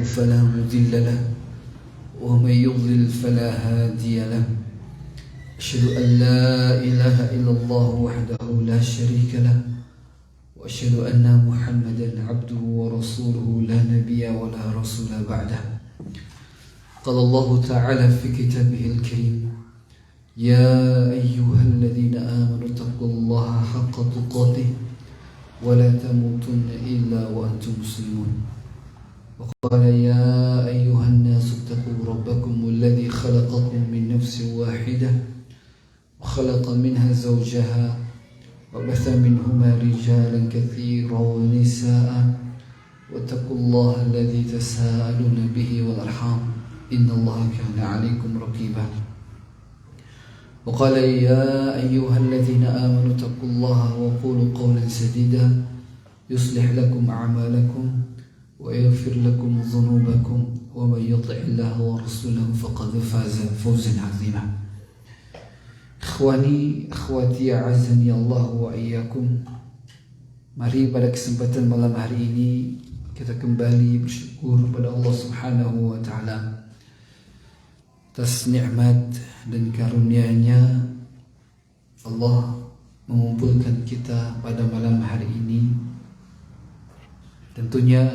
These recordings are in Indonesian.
فلا مضل له ومن يضلل فلا هادي له أشهد أن لا إله إلا الله وحده لا شريك له وأشهد أن محمدا عبده ورسوله لا نبي ولا رسول بعده. قال الله تعالى في كتابه الكريم: يا أيها الذين آمنوا اتقوا الله حق تقاته ولا تموتن إلا وأنتم مسلمون. وقال: يا أيها الناس اتقوا ربكم الذي خلقكم من نفس واحدة وخلق منها زوجها وبث منهما رجالا كثيرا ونساء واتقوا الله الذي تساءلون به والأرحام إن الله كان عليكم رقيبا. وقال: يا أيها الذين آمنوا اتقوا الله وقولوا قولا سديدا يصلح لكم أعمالكم ويغفر لكم ذنوبكم ومن يطع الله ورسوله فقد فاز فوزا عظيما. Ikhwani, akhwati, a'azzani Allah wa iyyakum. Mari pada kesempatan malam hari ini kita kembali bersyukur kepada Allah Subhanahu wa taala atas nikmat dan karunia-Nya. Allah mengumpulkan kita pada malam hari ini. Tentunya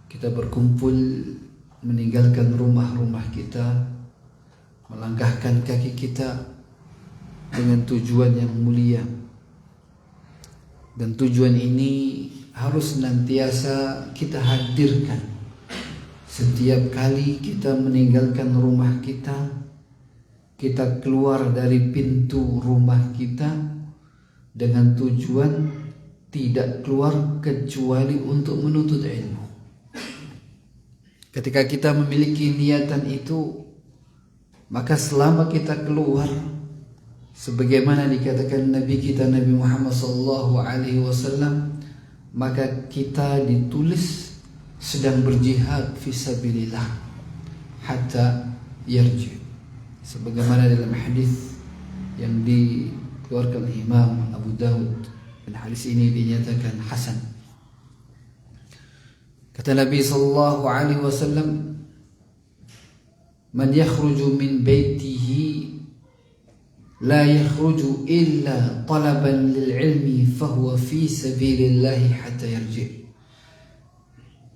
kita berkumpul meninggalkan rumah-rumah kita, melangkahkan kaki kita dengan tujuan yang mulia. Dan tujuan ini harus senantiasa kita hadirkan setiap kali kita meninggalkan rumah kita, kita keluar dari pintu rumah kita dengan tujuan tidak keluar kecuali untuk menuntut ilmu. Ketika kita memiliki niatan itu, maka selama kita keluar, sebagaimana dikatakan Nabi kita Nabi Muhammad SAW, maka kita ditulis sedang berjihad fisabilillah hatta yarji. Sebagaimana dalam hadis yang dikeluarkan oleh Imam Abu Dawud, dan hadis ini dinyatakan hasan. Kata Nabi SAW, man yakhruju min baitihi la yakhruju illa talaban lil ilmi fahuwa fi sabilillahi hatta yarji.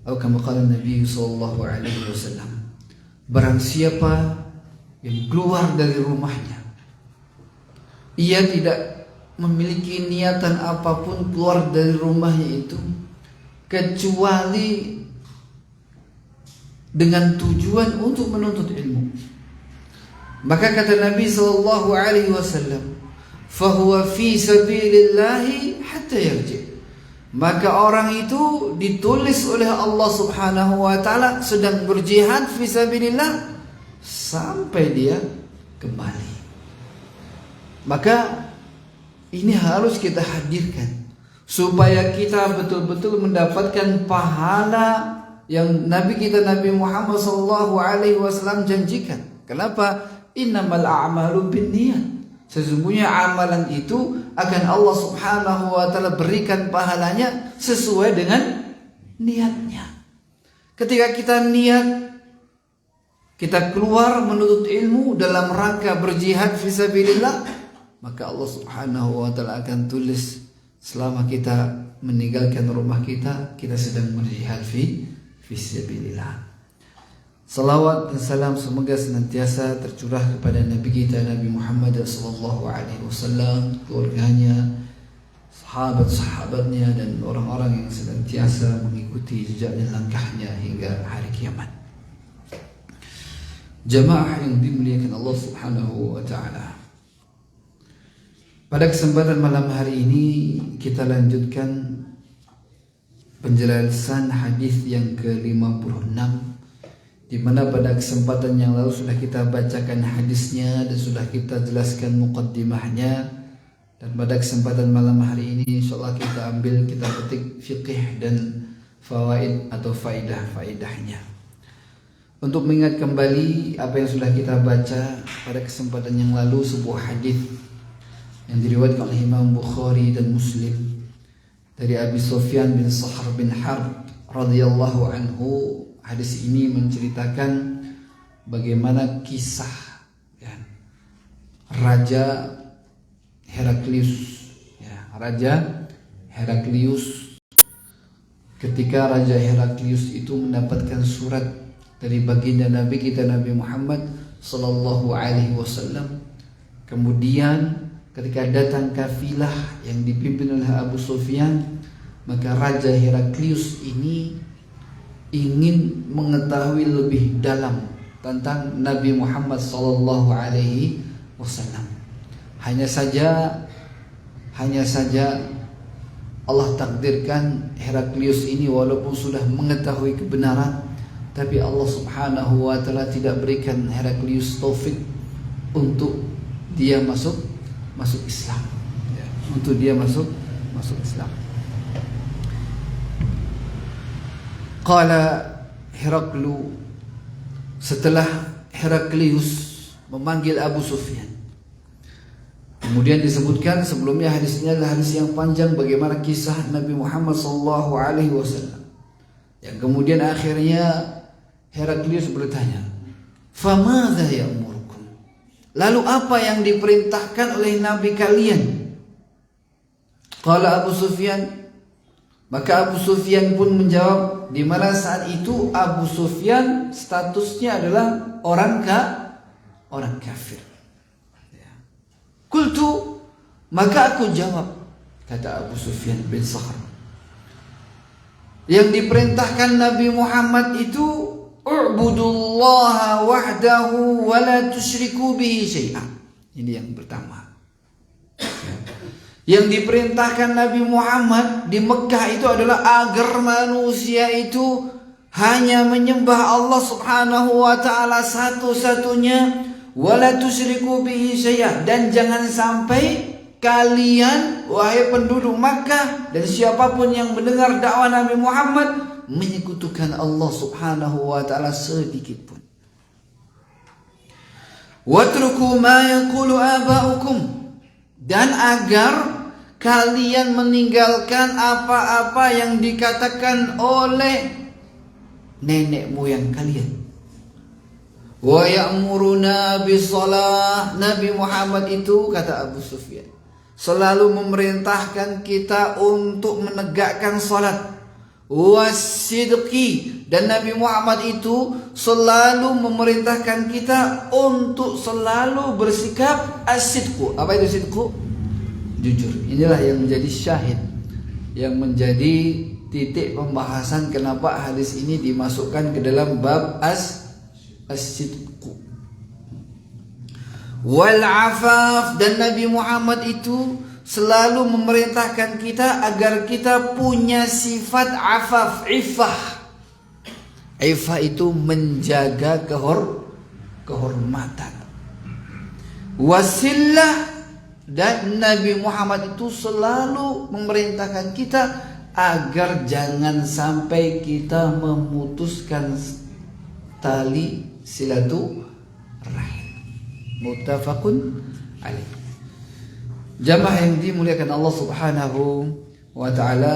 Atau kama qala Nabi sallallahu alaihi wasallam, barang siapa yang keluar dari rumahnya, ia tidak memiliki niatan apapun keluar dari rumahnya itu kecuali dengan tujuan untuk menuntut ilmu, maka kata Nabi sallallahu alaihi wasallam, fahuwa fi sabilillahi hatta yarji. Maka orang itu ditulis oleh Allah Subhanahu wa taala sedang berjihad fi sabilillah sampai dia kembali. Maka ini harus kita hadirkan supaya kita betul-betul mendapatkan pahala yang Nabi kita Nabi Muhammad sallallahu alaihi wasallam janjikan. Kenapa? Innamal a'malu binniyat. Sesungguhnya amalan itu akan Allah Subhanahu wa taala berikan pahalanya sesuai dengan niatnya. Ketika kita niat, kita keluar menuntut ilmu dalam rangka berjihad fisabilillah, maka Allah Subhanahu wa taala akan tulis selama kita meninggalkan rumah kita, kita sedang berjihad fisabilillah. Salawat dan salam semoga senantiasa tercurah kepada Nabi kita Nabi Muhammad SAW, keluarganya, sahabat-sahabatnya, dan orang-orang yang senantiasa mengikuti jejak dan langkahnya hingga hari kiamat. Jamaah yang dimuliakan Allah Subhanahu wa taala, pada kesempatan malam hari ini kita lanjutkan penjelasan hadis yang ke-56, di mana pada kesempatan yang lalu sudah kita bacakan hadisnya dan sudah kita jelaskan muqaddimahnya. Dan pada kesempatan malam hari ini insyaallah kita petik fiqih dan fawaid atau faidah-faidahnya. Untuk mengingat kembali apa yang sudah kita baca pada kesempatan yang lalu, sebuah hadis yang diriwayatkan oleh Imam Bukhari dan Muslim dari Abi Sufyan bin Sahar bin Harb radhiyallahu anhu hadis ini menceritakan bagaimana kisah Raja Heraklius, Raja Heraklius. Ketika Raja Heraklius itu mendapatkan surat dari baginda Nabi kita Nabi Muhammad sallallahu alaihi wasallam, kemudian ketika datang kafilah yang dipimpin oleh Abu Sufyan, maka Raja Heraklius ini ingin mengetahui lebih dalam tentang Nabi Muhammad sallallahu alaihi wasallam. Hanya saja Allah takdirkan Heraklius ini walaupun sudah mengetahui kebenaran, tapi Allah Subhanahu wa taala tidak berikan Heraklius taufik untuk dia masuk Islam. Untuk dia masuk Islam. Qala Heraklu, setelah Heraklius memanggil Abu Sufyan, kemudian disebutkan sebelumnya hadisnya adalah hadis yang panjang bagaimana kisah Nabi Muhammad SAW, yang kemudian akhirnya Heraklius bertanya, "Famadza ya'murukum?" Lalu apa yang diperintahkan oleh Nabi kalian? Qala Abu Sufyan, maka Abu Sufyan pun menjawab, di mana saat itu Abu Sufyan statusnya adalah orang kafir. Qultu, maka aku jawab, kata Abu Sufyan bin Sakhr, yang diperintahkan Nabi Muhammad itu u'budullaha wahdahu wa la tusyriku bihi syai'an. Ini yang pertama. Yang diperintahkan Nabi Muhammad di Mekah itu adalah agar manusia itu hanya menyembah Allah Subhanahu wa taala satu-satunya, wala tusyriku bihi syai'an, dan jangan sampai kalian wahai penduduk Makkah dan siapapun yang mendengar dakwah Nabi Muhammad menyekutukan Allah Subhanahu wa taala sedikit pun. Watruku ma yaqulu aba'ukum, dan agar kalian meninggalkan apa-apa yang dikatakan oleh nenek moyang kalian. Wa ya'muruna bis-shalah, Nabi Muhammad itu, kata Abu Sufyan, selalu memerintahkan kita untuk menegakkan salat. Was-sidqi, dan Nabi Muhammad itu selalu memerintahkan kita untuk selalu bersikap as-sidqu. Apa itu sidqu? Jujur. Inilah yang menjadi syahid, yang menjadi titik pembahasan kenapa hadis ini dimasukkan ke dalam bab as-sidqu. Wal afaf, dan Nabi Muhammad itu selalu memerintahkan kita agar kita punya sifat afaf, iffah. Iffah itu menjaga kehormatan. Wasillah, dan Nabi Muhammad itu selalu memerintahkan kita agar jangan sampai kita memutuskan tali silaturahim. Muttafaqun alaih. Jamaah yang dimuliakan Allah Subhanahu wa taala,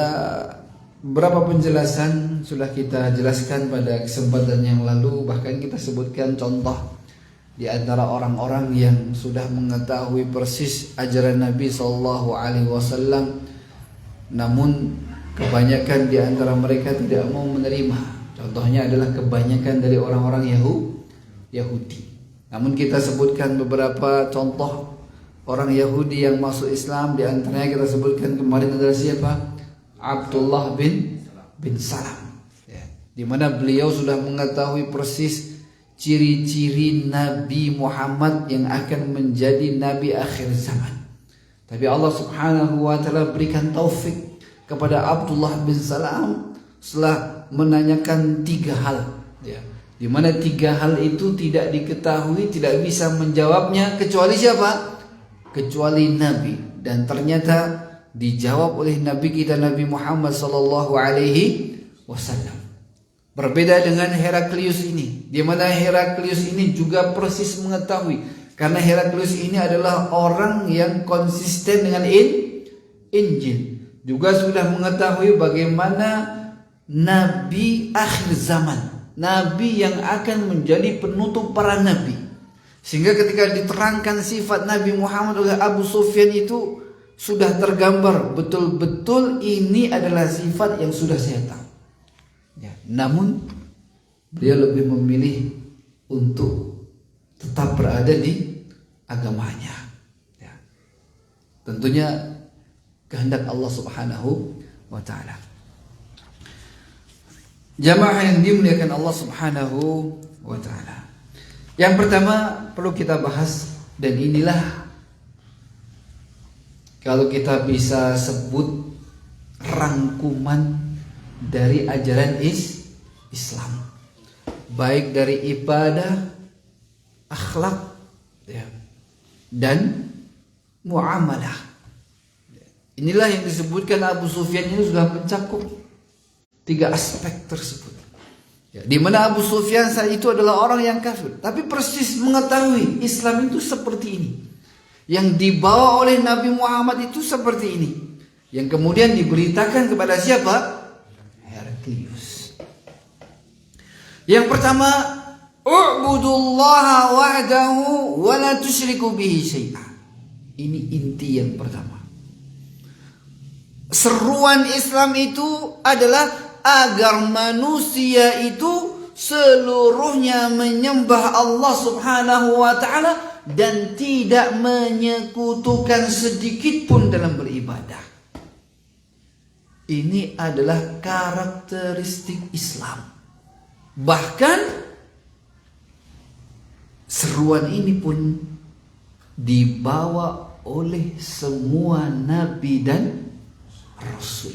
beberapa penjelasan sudah kita jelaskan pada kesempatan yang lalu, bahkan kita sebutkan contoh di antara orang-orang yang sudah mengetahui persis ajaran Nabi sallallahu alaihi wasallam, namun kebanyakan di antara mereka tidak mau menerima. Contohnya adalah kebanyakan dari orang-orang Yahudi. Namun kita sebutkan beberapa contoh orang Yahudi yang masuk Islam. Di antaranya kita sebutkan kemarin adalah siapa? Abdullah bin Salam, di mana beliau sudah mengetahui persis ciri-ciri Nabi Muhammad yang akan menjadi Nabi akhir zaman. Tapi Allah Subhanahu wa taala berikan taufik kepada Abdullah bin Salam setelah menanyakan 3 hal, di mana 3 hal itu tidak diketahui, tidak bisa menjawabnya kecuali siapa? Kecuali Nabi. Dan ternyata dijawab oleh Nabi kita Nabi Muhammad sallallahu alaihi wasallam. Berbeda dengan Heraklius ini, di mana Heraklius ini juga persis mengetahui, karena Heraklius ini adalah orang yang konsisten dengan Injil, juga sudah mengetahui bagaimana Nabi akhir zaman, nabi yang akan menjadi penutup para nabi. Sehingga ketika diterangkan sifat Nabi Muhammad oleh Abu Sufyan itu sudah tergambar betul-betul ini adalah sifat yang sudah saya tahu. Ya, namun beliau lebih memilih untuk tetap berada di agamanya. Ya. Tentunya kehendak Allah Subhanahu wa ta'ala. Jamaah yang dimuliakan Allah Subhanahu wa ta'ala. Yang pertama perlu kita bahas, dan inilah kalau kita bisa sebut rangkuman dari ajaran Islam, baik dari ibadah, akhlak, ya, dan muamalah. Inilah yang disebutkan Abu Sufyan ini sudah mencakup 3 aspek tersebut. Ya, di mana Abu Sufyan saat itu adalah orang yang kafir, tapi persis mengetahui Islam itu seperti ini. Yang dibawa oleh Nabi Muhammad itu seperti ini. Yang kemudian diberitakan kepada siapa? Heraklius. Yang pertama, u'budullaha wahdahu wa la tusyriku bihi syai'a. Ini inti yang pertama. Seruan Islam itu adalah agar manusia itu seluruhnya menyembah Allah Subhanahu wa ta'ala dan tidak menyekutukan sedikit pun dalam beribadah. Ini adalah karakteristik Islam. Bahkan seruan ini pun dibawa oleh semua nabi dan rasul.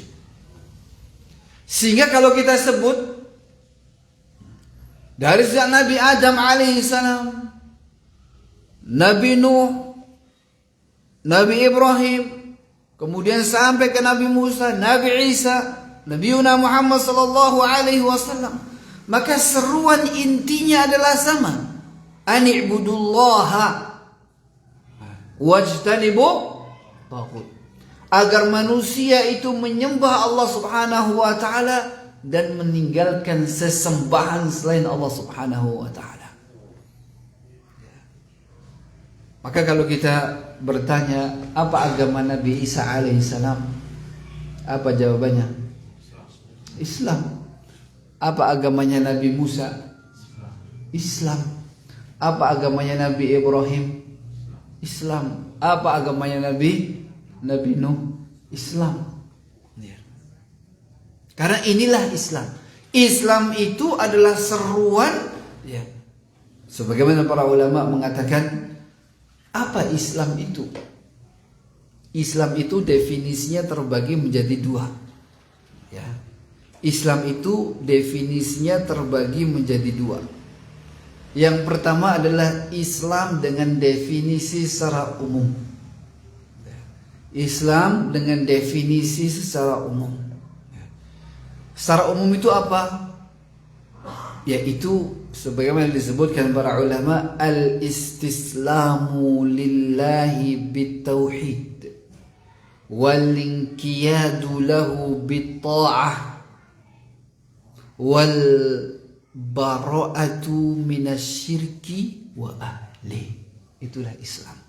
Sehingga kalau kita sebut dari sejak Nabi Adam alaihissalam, Nabi Nuh, Nabi Ibrahim, kemudian sampai ke Nabi Musa, Nabi Isa, Nabi Muhammad sallallahu alaihi wasallam, maka seruan intinya adalah sama. Ani'budullaha wajtanibu taghut. Agar manusia itu menyembah Allah Subhanahu wa ta'ala dan meninggalkan sesembahan selain Allah Subhanahu wa ta'ala. Maka kalau kita bertanya apa agama Nabi Isa alaihissalam, apa jawabannya? Islam. Apa agamanya Nabi Musa? Islam. Apa agamanya Nabi Ibrahim? Islam. Apa agamanya Nabi Nuh? Islam. Ya. Karena inilah Islam. Islam itu adalah seruan, ya. Sebagaimana para ulama mengatakan, apa Islam itu? Islam itu definisinya terbagi menjadi 2. Ya. Islam itu definisinya terbagi menjadi 2. Yang pertama adalah Islam dengan definisi secara umum. Islam dengan definisi secara umum. Secara umum itu apa? Yaitu sebagaimana disebutkan para ulama, al-istislamu lillahi bitauhid wal inqiyadu lahu bitta'ah wal bara'atu minasyirki wa ahli. Itulah Islam.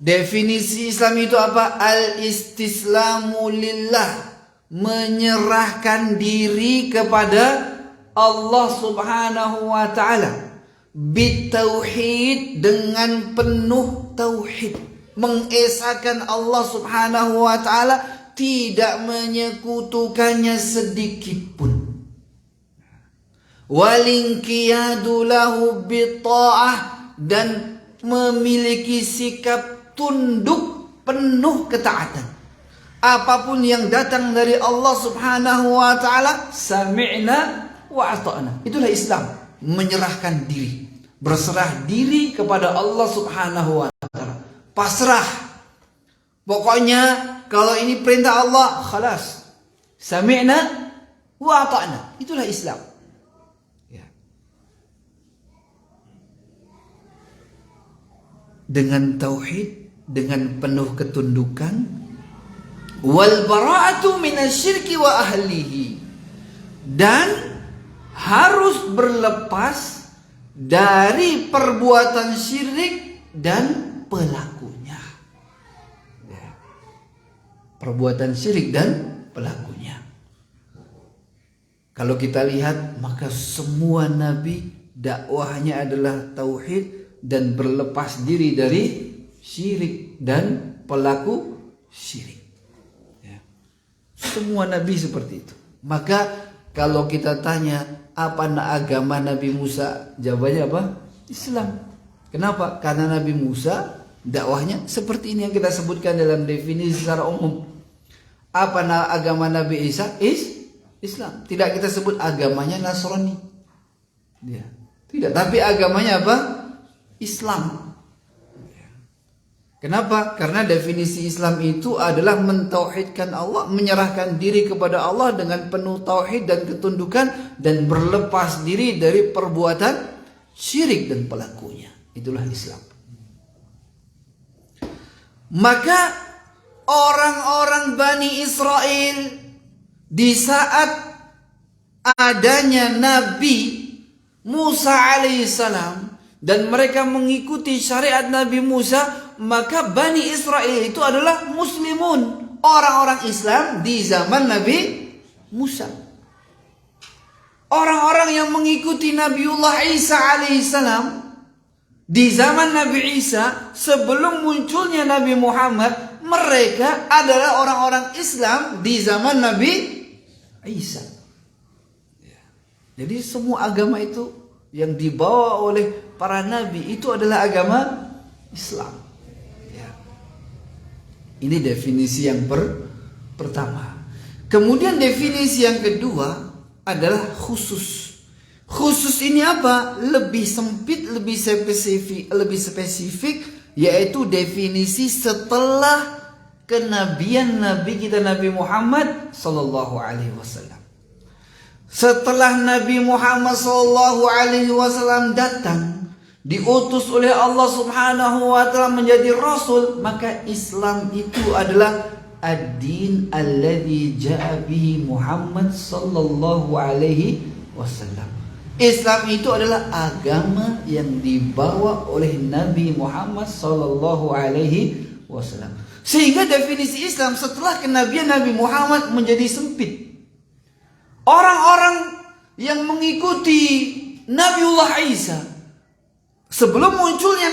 Definisi Islam itu apa? Al-istislamu lillah, menyerahkan diri kepada Allah Subhanahu wa ta'ala, bitauhid, dengan penuh tauhid, mengesahkan Allah Subhanahu wa ta'ala, tidak menyekutukannya sedikit pun. Walinqiyadu lahu bitta'ah, dan memiliki sikap tunduk penuh ketaatan. Apapun yang datang dari Allah Subhanahu wa ta'ala, sami'na wa ata'na. Itulah Islam. Menyerahkan diri, berserah diri kepada Allah Subhanahu wa ta'ala. Pasrah. Pokoknya kalau ini perintah Allah, khalas. Sami'na wa ata'na. Itulah Islam. Ya. Dengan tauhid, dengan penuh ketundukan, wal bara'atu minasyirki wa ahlihi, dan harus berlepas dari perbuatan syirik dan pelakunya. Perbuatan syirik dan pelakunya. Kalau kita lihat, maka semua nabi dakwahnya adalah tauhid dan berlepas diri dari syirik dan pelaku syirik. Semua nabi seperti itu. Maka kalau kita tanya apa agama Nabi Musa, jawabannya apa? Islam. Kenapa? Karena Nabi Musa dakwahnya seperti ini yang kita sebutkan dalam definisi secara umum. Apa agama Nabi Isa? Islam. Tidak kita sebut agamanya Nasrani. Tidak, tapi agamanya apa? Islam. Kenapa? Karena definisi Islam itu adalah mentauhidkan Allah, menyerahkan diri kepada Allah dengan penuh tauhid dan ketundukan, dan berlepas diri dari perbuatan syirik dan pelakunya. Itulah Islam. Maka orang-orang Bani Israel di saat adanya Nabi Musa alaihissalam dan mereka mengikuti syariat Nabi Musa, maka Bani Israel itu adalah muslimun, orang-orang Islam di zaman Nabi Musa. Orang-orang yang mengikuti Nabiullah Isa alaihissalam di zaman Nabi Isa sebelum munculnya Nabi Muhammad, mereka adalah orang-orang Islam di zaman Nabi Isa. Jadi semua agama itu yang dibawa oleh para nabi itu adalah agama Islam. Ini definisi yang pertama. Kemudian definisi yang kedua adalah khusus. Khusus ini apa? Lebih sempit, lebih spesifik, yaitu definisi setelah kenabian Nabi kita Nabi Muhammad sallallahu alaihi wasallam. Setelah Nabi Muhammad sallallahu alaihi wasallam datang, diutus oleh Allah Subhanahu wa taala menjadi rasul, maka Islam itu adalah ad-din alladzi jaa bihi Muhammad sallallahu alaihi wasallam. Islam itu adalah agama yang dibawa oleh Nabi Muhammad sallallahu alaihi wasallam. Sehingga definisi Islam setelah kenabian Nabi Muhammad menjadi sempit. Orang-orang yang mengikuti Nabiullah Isa sebelum munculnya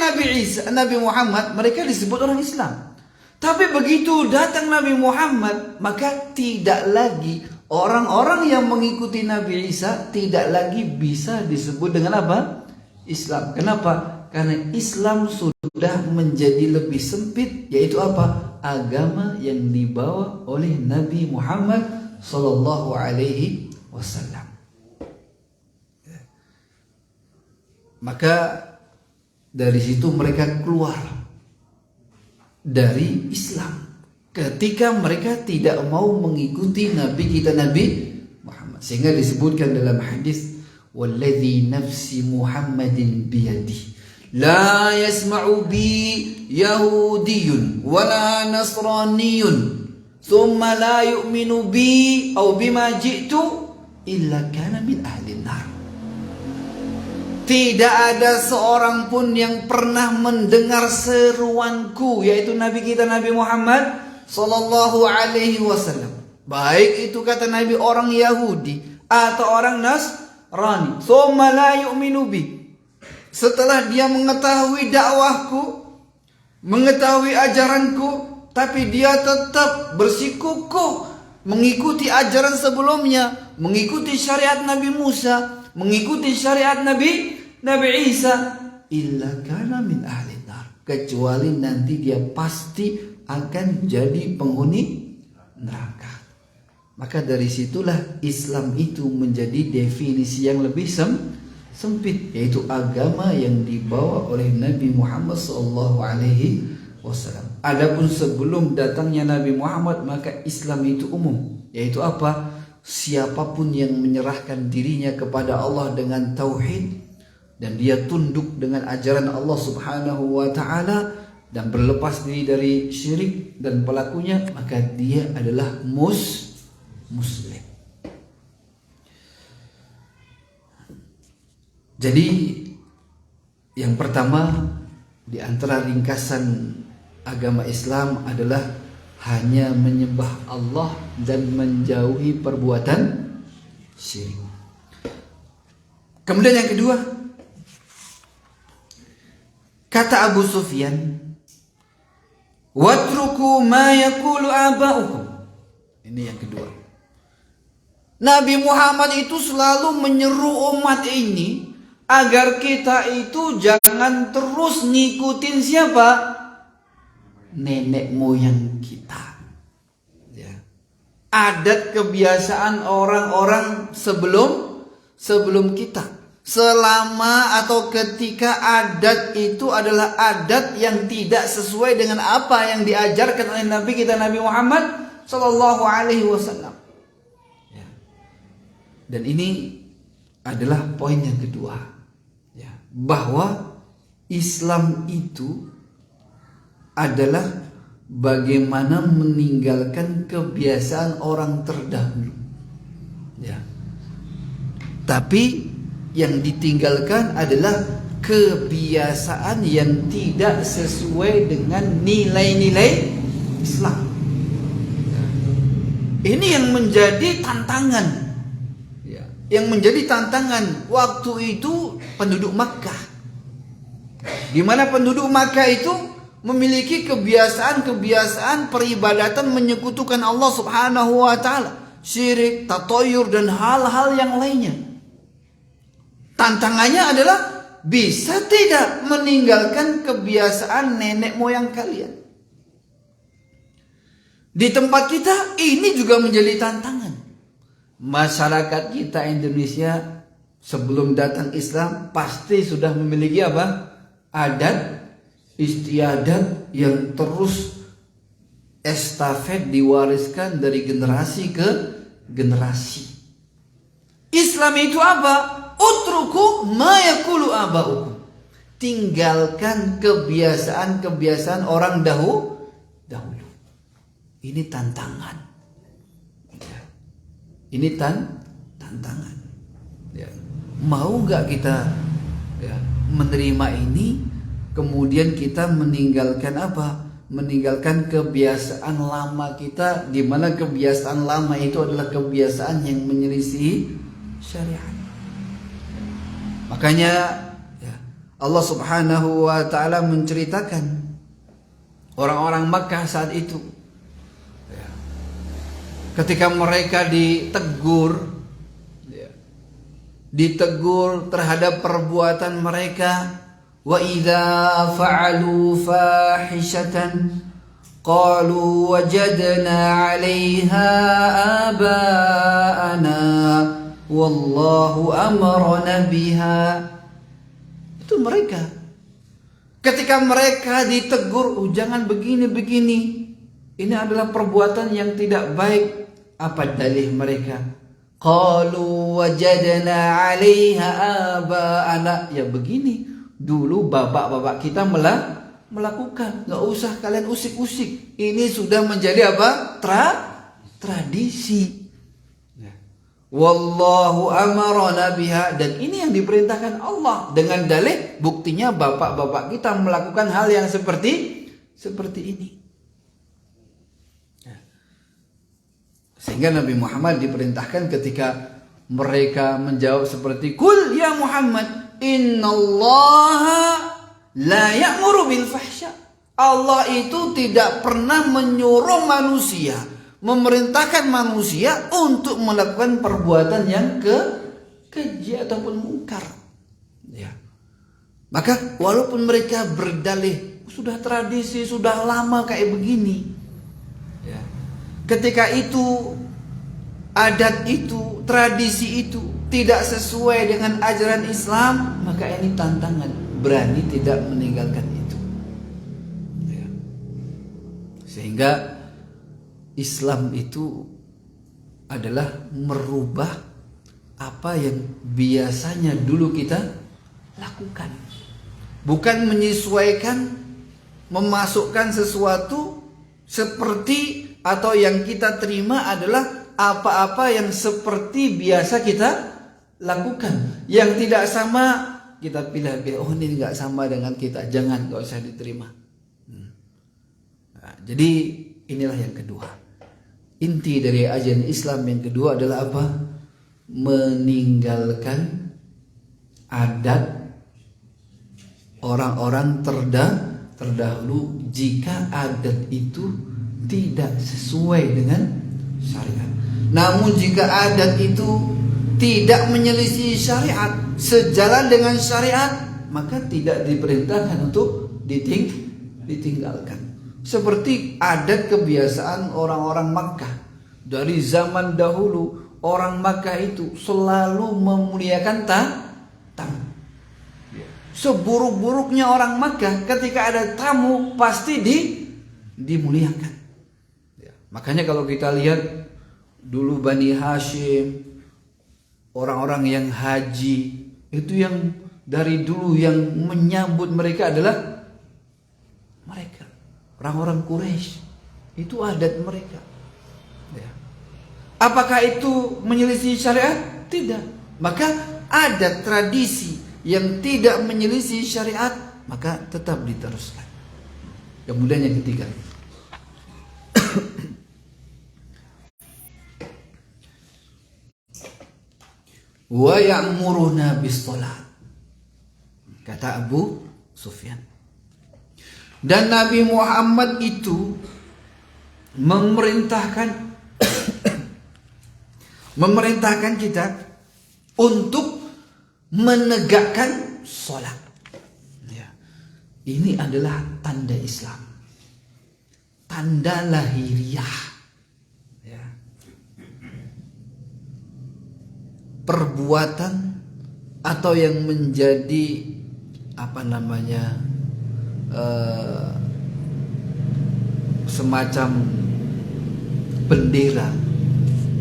Nabi Muhammad, mereka disebut orang Islam. Tapi begitu datang Nabi Muhammad, maka tidak lagi orang-orang yang mengikuti Nabi Isa tidak lagi bisa disebut dengan apa? Islam. Kenapa? Karena Islam sudah menjadi lebih sempit, yaitu apa? Agama yang dibawa oleh Nabi Muhammad sallallahu alaihi wasallam. Maka dari situ mereka keluar dari Islam ketika mereka tidak mau mengikuti Nabi kita Nabi Muhammad. Sehingga disebutkan dalam hadis, "Walladzi nafsi Muhammadin biyadihi la yasma'u bi yahudiyyun wala nasraniyyun thumma la yu'minu bi aw bima ji'tu illa kana min ahli nar." Tidak ada seorang pun yang pernah mendengar seruanku, yaitu Nabi kita Nabi Muhammad sallallahu alaihi wasallam. Baik itu kata Nabi orang Yahudi atau orang Nasrani. Tsumma la yu'minu bi. Setelah dia mengetahui dakwahku, mengetahui ajaranku, tapi dia tetap bersikukuh mengikuti ajaran sebelumnya, mengikuti syariat Nabi Musa, mengikuti syariat Nabi Isa, illa kana min ahli nar, kecuali nanti dia pasti akan jadi penghuni neraka. Maka dari situlah Islam itu menjadi definisi yang lebih sempit, yaitu agama yang dibawa oleh Nabi Muhammad sallallahu alaihi wasallam. Adapun sebelum datangnya Nabi Muhammad, maka Islam itu umum, yaitu apa? Siapapun yang menyerahkan dirinya kepada Allah dengan tauhid dan dia tunduk dengan ajaran Allah Subhanahu wa taala dan berlepas diri dari syirik dan pelakunya, maka dia adalah muslim. Jadi yang pertama di antara ringkasan agama Islam adalah hanya menyembah Allah dan menjauhi perbuatan syirik. Kemudian yang kedua, kata Abu Sufyan, watruku ma yaqulu aba'ukum. Ini yang kedua. Nabi Muhammad itu selalu menyeru umat ini agar kita itu jangan terus ngikutin siapa? Nenek moyang kita. Ya. Adat kebiasaan orang-orang sebelum kita. Selama atau ketika adat itu adalah adat yang tidak sesuai dengan apa yang diajarkan oleh Nabi kita Nabi Muhammad Sallallahu Alaihi Wasallam. Ya. Dan ini adalah poin yang kedua, ya, bahwa Islam itu adalah bagaimana meninggalkan kebiasaan orang terdahulu. Ya. Tapi yang ditinggalkan adalah kebiasaan yang tidak sesuai dengan nilai-nilai Islam. Ini yang menjadi tantangan. Yang menjadi tantangan waktu itu penduduk Makkah. Di mana penduduk Makkah itu memiliki kebiasaan-kebiasaan peribadatan menyekutukan Allah Subhanahu wa taala, syirik, tatoyur dan hal-hal yang lainnya. Tantangannya adalah bisa tidak meninggalkan kebiasaan nenek moyang kalian. Di tempat kita ini juga menjadi tantangan. Masyarakat kita Indonesia sebelum datang Islam pasti sudah memiliki apa? Adat istiadat yang terus estafet diwariskan dari generasi ke generasi. Islam itu apa? Utruku ma yaqulu aba'ukum. Tinggalkan kebiasaan-kebiasaan orang dahulu. Ini tantangan. Ya. Ini tantangan. Ya. Mau nggak kita menerima ini? Kemudian kita meninggalkan apa? Meninggalkan kebiasaan lama kita, di mana kebiasaan lama itu adalah kebiasaan yang menyelisihi syariat. Makanya Allah Subhanahu wa taala menceritakan orang-orang Makkah saat itu. Ketika mereka ditegur terhadap perbuatan mereka, wa idza fa'alu fahishatan qalu wajadna 'alaiha aba'ana wallahu amarna biha. Itu mereka. Ketika mereka ditegur, jangan begini-begini, ini adalah perbuatan yang tidak baik. Apa dalih mereka? Qalu wajadna 'alaiha aba'ana. Ya begini, dulu bapak-bapak kita melakukan. Gak usah kalian usik-usik. Ini sudah menjadi apa? Tradisi. Wallahu amarna biha. Dan ini yang diperintahkan Allah. Dengan dalih, buktinya bapak-bapak kita melakukan hal yang seperti ini. Sehingga Nabi Muhammad diperintahkan ketika mereka menjawab seperti, Kul ya Muhammad, innallaha la ya'muru bil fahsya. Allah itu tidak pernah menyuruh manusia, memerintahkan manusia untuk melakukan perbuatan yang keji ataupun mungkar. Ya. Maka walaupun mereka berdalih, sudah tradisi, sudah lama kayak begini, ya. Ketika itu adat itu, tradisi itu tidak sesuai dengan ajaran Islam, maka ini tantangan, berani tidak meninggalkan itu. Ya. Sehingga Islam itu adalah merubah apa yang biasanya dulu kita lakukan. Bukan menyesuaikan, memasukkan sesuatu seperti atau yang kita terima adalah apa-apa yang seperti biasa kita lakukan. Yang tidak sama kita pilih-pilih. Oh, ini nggak sama dengan kita, jangan, nggak usah diterima. Nah, jadi inilah yang kedua. Inti dari ajaran Islam yang kedua adalah apa? Meninggalkan adat orang-orang terdahulu jika adat itu tidak sesuai dengan syariat. Namun jika adat itu tidak menyelisih syariat, sejalan dengan syariat, maka tidak diperintahkan untuk ditinggalkan. Seperti adat kebiasaan orang-orang Makkah. Dari zaman dahulu orang Makkah itu selalu memuliakan tamu. Seburuk-buruknya orang Makkah, ketika ada tamu pasti dimuliakan. Makanya kalau kita lihat dulu Bani Hashim, orang-orang yang haji, itu yang dari dulu yang menyambut mereka adalah mereka, orang-orang Quraisy. Itu adat mereka. Apakah itu menyelisih syariat? Tidak. Maka adat tradisi yang tidak menyelisih syariat, maka tetap diteruskan. Kemudian yang ketiga, wa ya'muruna bis-shalah, kata Abu Sufyan. Dan Nabi Muhammad itu memerintahkan kita untuk menegakkan sholat. Ya. Ini adalah tanda Islam, tanda lahiriah. Ya. Perbuatan atau yang menjadi semacam bendera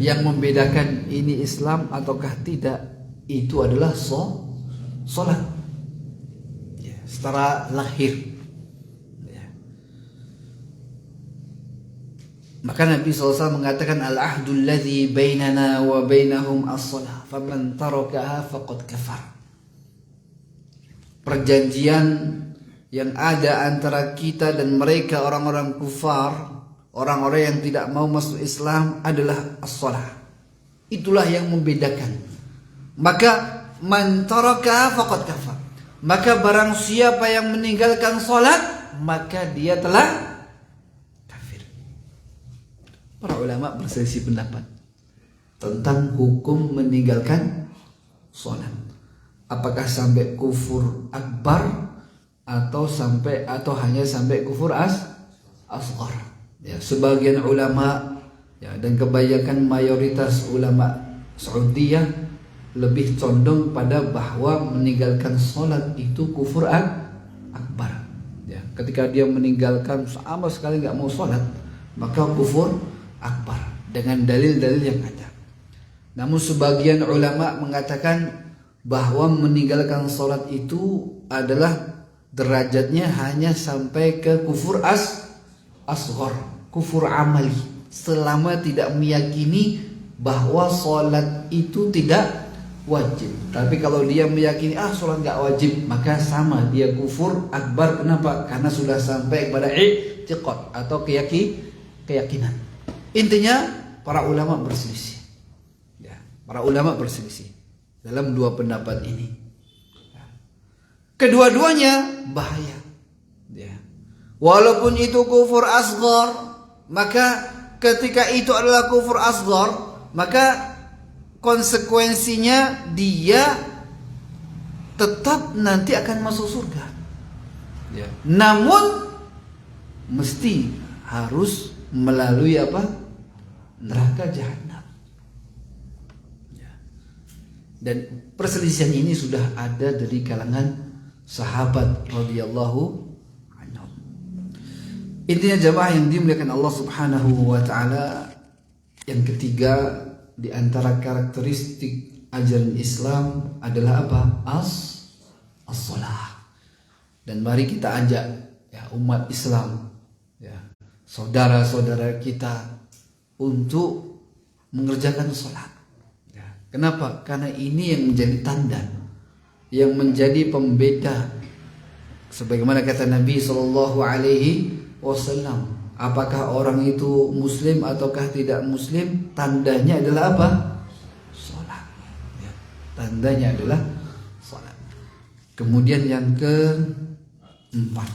yang membedakan ini Islam ataukah tidak, itu adalah sholat ya, secara lahir ya. Maka Nabi SAW mengatakan al-ahdul ladzi bainana wa bainahum as-shalah faman tarakaha faqad kafar. Perjanjian yang ada antara kita dan mereka orang-orang kufar, orang-orang yang tidak mau masuk Islam, adalah as-shalah. Itulah yang membedakan. Maka man taraka faqad kafar. Maka barang siapa yang meninggalkan salat, maka dia telah kafir. Para ulama berselisih pendapat tentang hukum meninggalkan salat. Apakah sampai kufur akbar atau hanya sampai kufur asghar? Ya, sebagian ulama ya, dan kebanyakan mayoritas ulama Saudiyah lebih condong pada bahwa meninggalkan sholat itu kufur akbar. Ya, ketika dia meninggalkan sama sekali nggak mau sholat, maka kufur akbar dengan dalil-dalil yang ada. Namun sebagian ulama mengatakan bahwa meninggalkan sholat itu adalah derajatnya hanya sampai ke kufur asghar, kufur amali, selama tidak meyakini bahwa sholat itu tidak wajib. Tapi kalau dia meyakini sholat gak wajib, maka sama dia kufur akbar. Kenapa? Karena sudah sampai kepada i'tiqad atau keyakinan. Intinya para ulama berselisih ya, para ulama berselisih dalam dua pendapat ini. Kedua-duanya bahaya ya. Walaupun itu kufur asghar, maka ketika itu adalah kufur asghar, maka konsekuensinya dia tetap nanti akan masuk surga ya. Namun mesti harus melalui neraka jahanam ya. Dan perselisihan ini sudah ada dari kalangan sahabat radhiyallahu anhum. Intinya jamaah yang dimuliakan Allah Subhanahu wa taala, yang ketiga di antara karakteristik ajaran Islam adalah apa? As-shalah. Dan mari kita ajak ya umat Islam ya, saudara-saudara kita untuk mengerjakan salat. Ya, Kenapa? Karena ini yang menjadi tanda, yang menjadi pembeda. Sebagaimana kata Nabi Shallallahu Alaihi Wasallam, apakah orang itu Muslim ataukah tidak Muslim? Tandanya adalah apa? Salat. Ya, tandanya adalah salat. Kemudian yang keempat,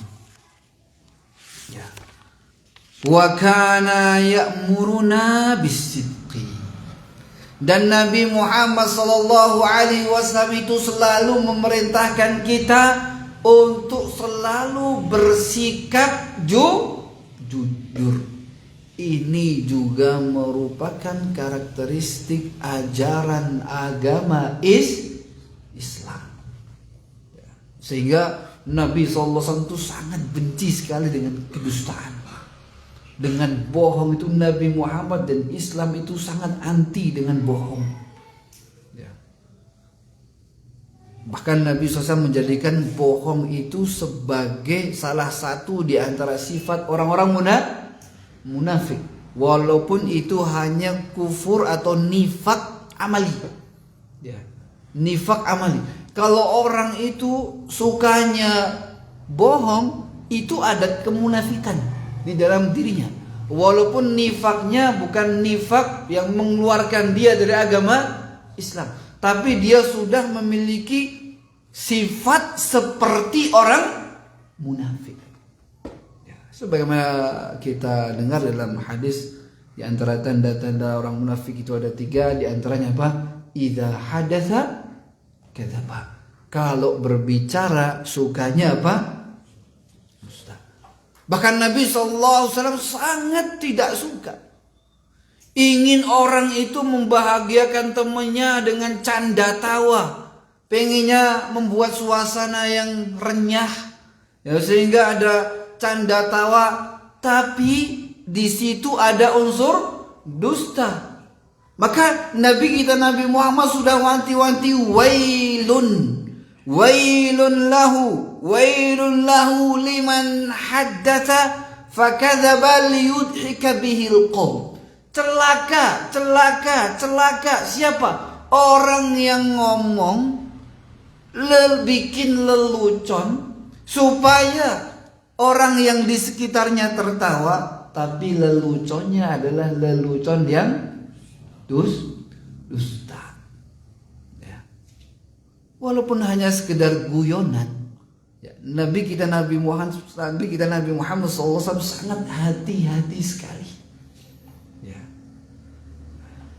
ya, wa kana ya'muruna bis-sidqi. Dan Nabi Muhammad sallallahu alaihi wasallam itu selalu memerintahkan kita untuk selalu bersikap jujur. Ini juga merupakan karakteristik ajaran agama Islam. Sehingga Nabi sallallahu alaihi wasallam itu sangat benci sekali dengan kedustaan. Dengan bohong itu Nabi Muhammad dan Islam itu sangat anti dengan bohong. Ya. Bahkan Nabi SAW menjadikan bohong itu sebagai salah satu di antara sifat orang-orang munafik. Walaupun itu hanya kufur atau nifak amali. Ya. Nifak amali. Kalau orang itu sukanya bohong, itu ada kemunafikan di dalam dirinya. Walaupun nifaknya bukan nifak yang mengeluarkan dia dari agama Islam, tapi dia sudah memiliki sifat seperti orang munafik. Ya, sebagaimana kita dengar dalam hadis, di antara tanda-tanda orang munafik itu ada 3, di antaranya apa? Idza hadatsa kadzaba. Kalau berbicara sukanya apa? Bahkan Nabi SAW sangat tidak suka, ingin orang itu membahagiakan temannya dengan canda tawa, pengennya membuat suasana yang renyah, ya, sehingga ada canda tawa, tapi di situ ada unsur dusta. Maka Nabi kita Nabi Muhammad sudah wanti-wanti, wailun lahu liman haddatha fakadzaba liyudhika bihil qaum. Celaka. Siapa? Orang yang ngomong bikin lelucon supaya orang yang di sekitarnya tertawa, tapi leluconnya adalah lelucon yang dusta. Walaupun hanya sekedar guyonan, ya, Nabi kita Nabi Muhammad SAW sangat hati-hati sekali, ya,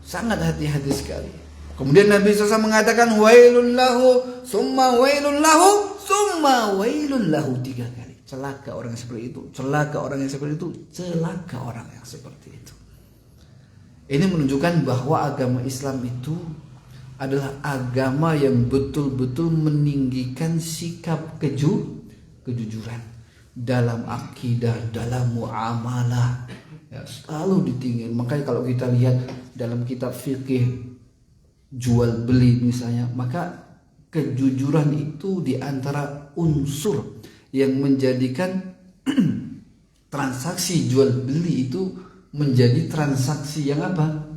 sangat hati-hati sekali. Kemudian Nabi SAW mengatakan wailun lahu, summa wailun lahu, summa wailun lahu, 3 kali. Celaka orang yang seperti itu, celaka orang yang seperti itu, celaka orang yang seperti itu. Ini menunjukkan bahwa agama Islam itu adalah agama yang betul-betul meninggikan sikap kejujuran dalam akidah, dalam muamalah, ya, selalu ditinggi. Makanya kalau kita lihat dalam kitab fikih jual beli misalnya, maka kejujuran itu diantara unsur yang menjadikan transaksi jual beli itu menjadi transaksi yang apa?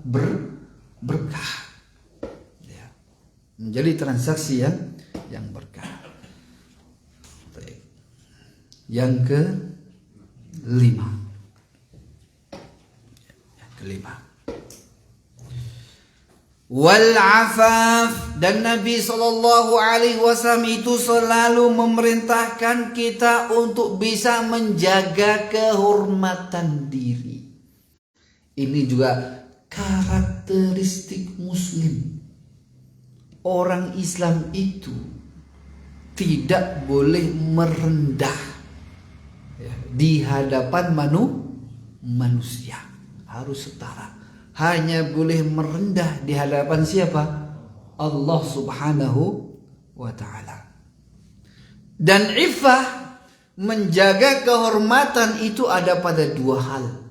Berkah. Menjadi transaksi yang berkah. Yang kelima. Wal afaf, dan Nabi SAW itu selalu memerintahkan kita untuk bisa menjaga kehormatan diri. Ini juga karakteristik Muslim. Orang Islam itu tidak boleh merendah, ya, di hadapan manusia, harus setara. Hanya boleh merendah di hadapan siapa? Allah Subhanahu wa ta'ala. Dan iffah, menjaga kehormatan itu ada pada 2 hal.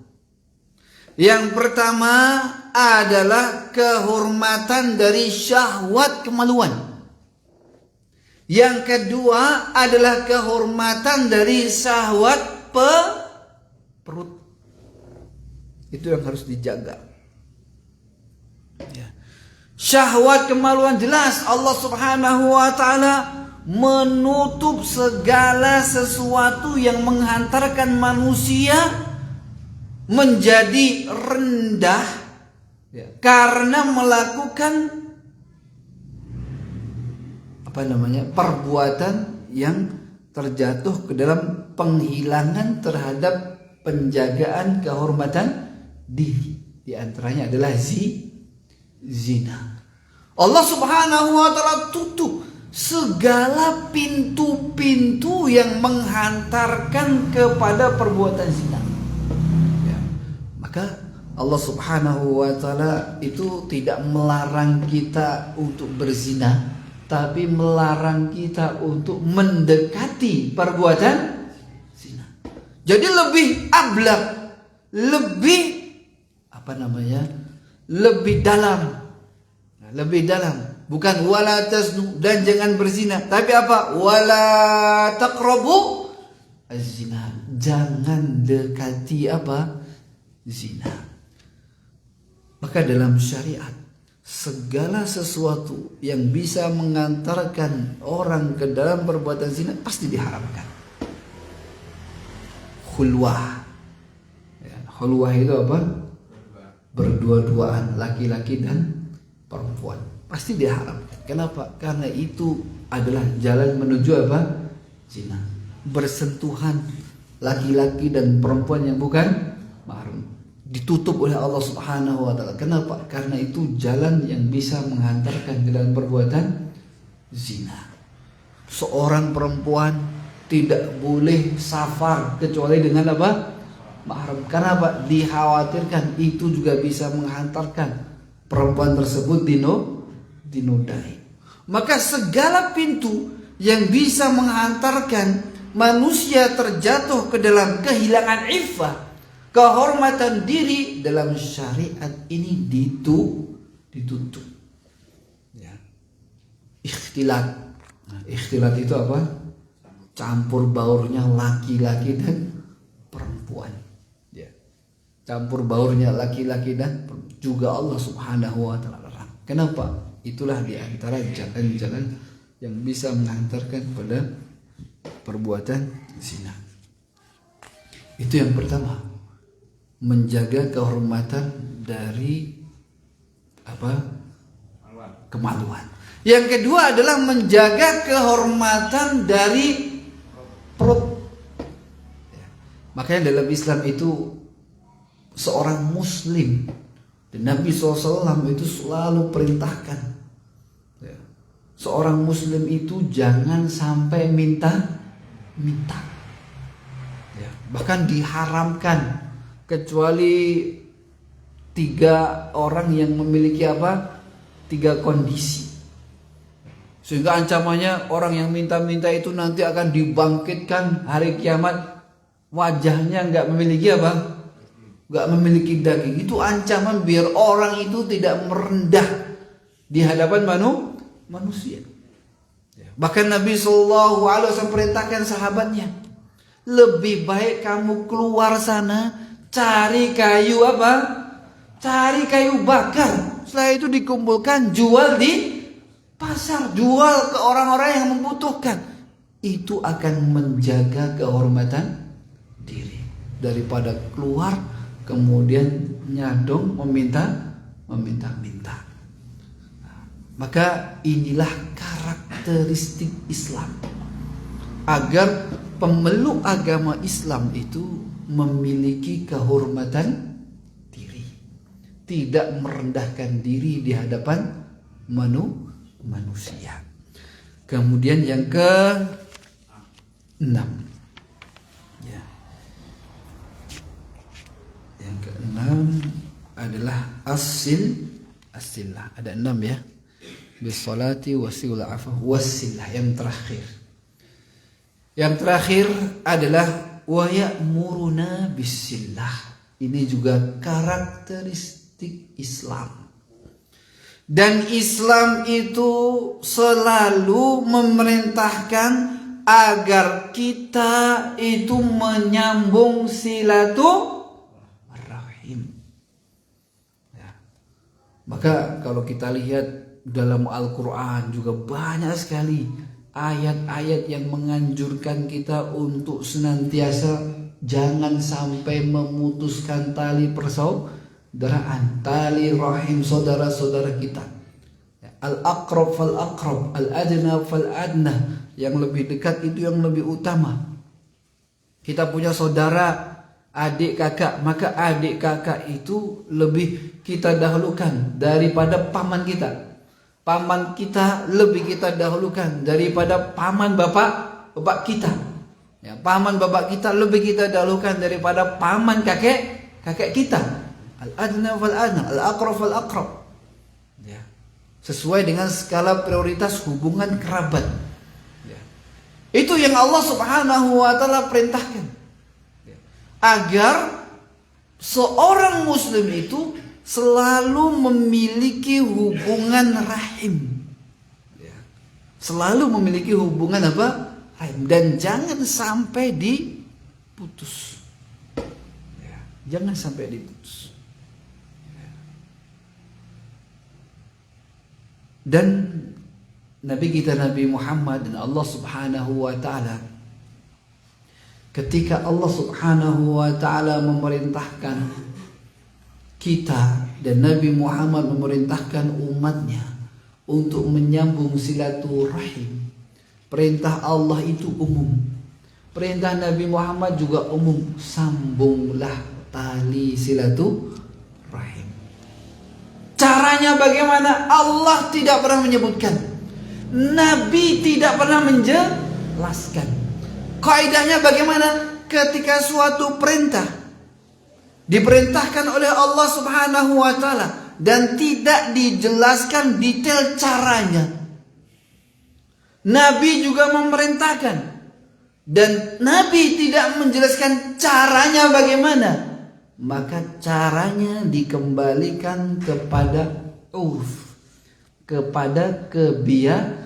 Yang pertama adalah kehormatan dari syahwat kemaluan. Yang kedua adalah kehormatan dari syahwat perut. Itu yang harus dijaga. Ya. Syahwat, kemaluan, jelas Allah Subhanahu wa taala menutup segala sesuatu yang menghantarkan manusia menjadi rendah karena melakukan perbuatan yang terjatuh ke dalam penghilangan terhadap penjagaan kehormatan diri. Di antaranya adalah zina. Allah Subhanahu wa taala tutup segala pintu-pintu yang menghantarkan kepada perbuatan zina. Ya. Maka Allah Subhanahu wa taala itu tidak melarang kita untuk berzina, tapi melarang kita untuk mendekati perbuatan zina. Jadi lebih ablak, lebih lebih dalam. Lebih dalam, bukan wala tasnu dan jangan berzina, tapi apa? Wala taqrabu az-zina. Jangan dekati zina. Maka dalam syariat segala sesuatu yang bisa mengantarkan orang ke dalam perbuatan zina pasti diharamkan. Khulwah. Khulwah itu apa? Berdua-duaan laki-laki dan perempuan. Pasti diharamkan. Kenapa? Karena itu adalah jalan menuju zina. Bersentuhan laki-laki dan perempuan yang bukan mahram ditutup oleh Allah Subhanahu wa taala. Kenapa? Karena itu jalan yang bisa menghantarkan ke dalam perbuatan zina. Seorang perempuan tidak boleh safar kecuali dengan mahram. Kenapa? Dikhawatirkan itu juga bisa menghantarkan perempuan tersebut dinodai. Maka segala pintu yang bisa menghantarkan manusia terjatuh ke dalam kehilangan iffah, kehormatan diri, dalam syariat ini ditutup. Ya. Ikhtilat. Nah, ikhtilat itu apa? Campur baurnya laki-laki dan perempuan. Ya. Campur baurnya laki-laki dan perempuan. Juga Allah Subhanahu wa taala larang. Kenapa? Itulah di antara jalan-jalan yang bisa mengantarkan pada perbuatan zina. Itu yang pertama. Menjaga kehormatan dari kemaluan. Yang kedua adalah menjaga kehormatan dari perut. Makanya dalam Islam itu seorang muslim, dan Nabi SAW itu selalu perintahkan seorang muslim itu jangan sampai minta. Bahkan diharamkan kecuali 3 orang yang memiliki 3 kondisi. Sehingga ancamannya orang yang minta-minta itu nanti akan dibangkitkan hari kiamat, wajahnya nggak memiliki nggak memiliki daging. Itu ancaman biar orang itu tidak merendah di hadapan manusia. Bahkan Nabi SAW perintahkan sahabatnya, lebih baik kamu keluar sana cari kayu cari kayu bakar. Setelah itu dikumpulkan, jual di pasar, jual ke orang-orang yang membutuhkan. Itu akan menjaga kehormatan diri daripada keluar kemudian nyadong meminta. Maka inilah karakteristik Islam, agar pemeluk agama Islam itu memiliki kehormatan diri, tidak merendahkan diri di hadapan manusia. Kemudian yang ke-6, yang ke-6 adalah as-silah. Ada 6 ya. Bisolati wasil afah wasilah. Yang terakhir adalah wa ya'muruna bisillah. Ini juga karakteristik Islam. Dan Islam itu selalu memerintahkan agar kita itu menyambung silaturahim. Maka kalau kita lihat dalam Al-Quran juga banyak sekali ayat-ayat yang menganjurkan kita untuk senantiasa jangan sampai memutuskan tali persaudaraan, tali rahim saudara-saudara kita. Al-aqrab fal-aqrab, al-adna fal-adna, yang lebih dekat itu yang lebih utama. Kita punya saudara, adik kakak, maka adik kakak itu lebih kita dahulukan daripada paman kita. Paman kita lebih kita dahulukan daripada paman bapak kita. Ya, paman bapak kita lebih kita dahulukan daripada paman kakek kita. Al-adna fal-adna, al-aqrab fal-aqrab. Ya. Sesuai dengan skala prioritas hubungan kerabat. Ya. Itu yang Allah Subhanahu wa taala perintahkan. Ya. Agar seorang muslim itu selalu memiliki hubungan rahim. Ya. Selalu memiliki hubungan apa? Rahim. Dan jangan sampai diputus. Ya. Jangan sampai diputus. Ya. Dan Nabi kita Nabi Muhammad dan Allah Subhanahu wa taala, ketika Allah Subhanahu wa taala memerintahkan kita dan Nabi Muhammad memerintahkan umatnya untuk menyambung silaturahim. Perintah Allah itu umum. Perintah Nabi Muhammad juga umum. Sambunglah tali silaturahim. Caranya bagaimana? Allah tidak pernah menyebutkan. Nabi tidak pernah menjelaskan. Kaidahnya bagaimana? Ketika suatu perintah diperintahkan oleh Allah Subhanahu wa taala dan tidak dijelaskan detail caranya, Nabi juga memerintahkan dan Nabi tidak menjelaskan caranya bagaimana, maka caranya dikembalikan kepada urf, kepada kebiasaan.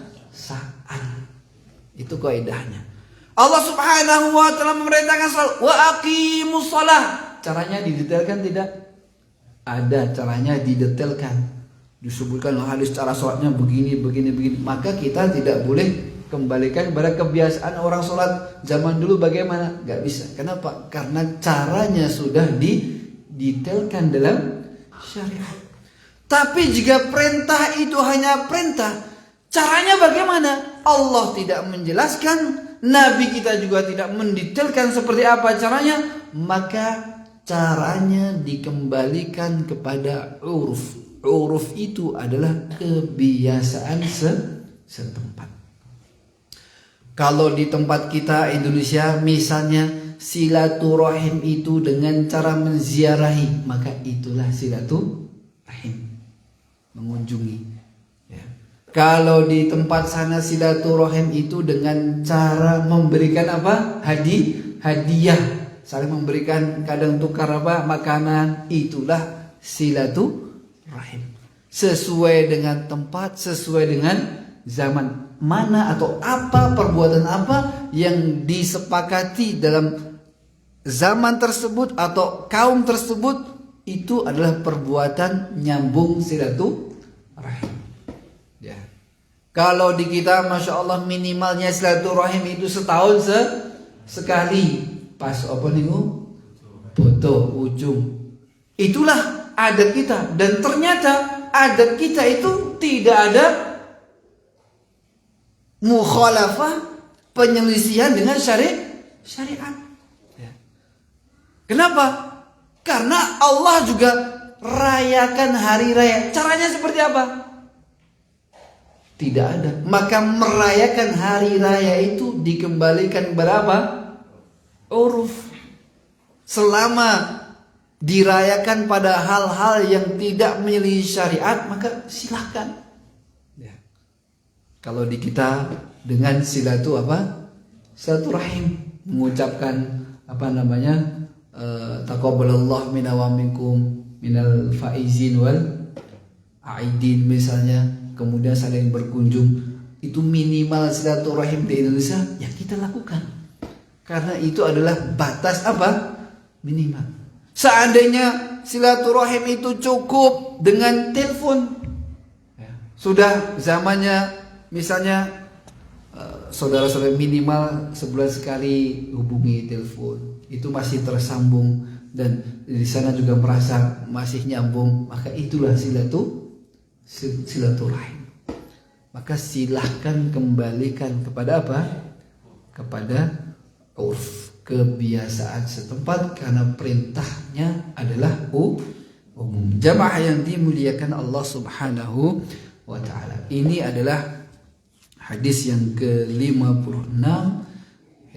Itu kaidahnya. Allah Subhanahu wa taala memerintahkan salat, wa aqimus shalah. Caranya didetailkan tidak? Ada caranya didetailkan. Disebutkan hadis cara sholatnya begini. Maka kita tidak boleh kembalikan kepada kebiasaan orang sholat zaman dulu bagaimana? Gak bisa. Kenapa? Karena caranya sudah didetailkan dalam syariat. Tapi jika perintah itu hanya perintah, caranya bagaimana? Allah tidak menjelaskan, Nabi kita juga tidak mendetailkan seperti apa caranya, maka caranya dikembalikan kepada uruf. Uruf itu adalah kebiasaan setempat. Kalau di tempat kita Indonesia misalnya silaturahim itu dengan cara menziarahi, maka itulah silaturahim, mengunjungi. Ya. Kalau di tempat sana silaturahim itu dengan cara memberikan apa? Hadiah. Saling memberikan, kadang tukar apa? Makanan. Itulah silaturahim. Sesuai dengan tempat, sesuai dengan zaman. Mana atau apa perbuatan apa yang disepakati dalam zaman tersebut atau kaum tersebut, itu adalah perbuatan nyambung silaturahim. Ya. Kalau di kita Masya Allah minimalnya silaturahim itu setahun sekali. Pas opening foto ujung. Itulah adat kita. Dan ternyata adat kita itu tidak ada mukhalafah, penyelisihan dengan syariat. Ya. Kenapa? Karena Allah juga rayakan hari raya. Caranya seperti apa? Tidak ada. Maka merayakan hari raya itu dikembalikan berapa? Uruf. Selama dirayakan pada hal-hal yang tidak menyelisihi syariat, maka silakan. Ya. Kalau di kita dengan silaturahim, mengucapkan taqabbalallahu minna wa minkum minal faizin wal aidin misalnya, kemudian saling berkunjung, itu minimal silaturahim di Indonesia yang kita lakukan. Karena itu adalah batas apa? Minimal. Seandainya silaturahim itu cukup dengan telepon. Sudah zamannya misalnya saudara-saudara minimal sebulan sekali hubungi telepon, itu masih tersambung dan di sana juga merasa masih nyambung, maka itulah silaturahim. Maka silahkan kembalikan kepada apa? Kepada urf, kebiasaan setempat, karena perintahnya adalah umum. Jamaah yang dimuliakan Allah Subhanahu wa ta'ala. Ini adalah hadis yang ke-56,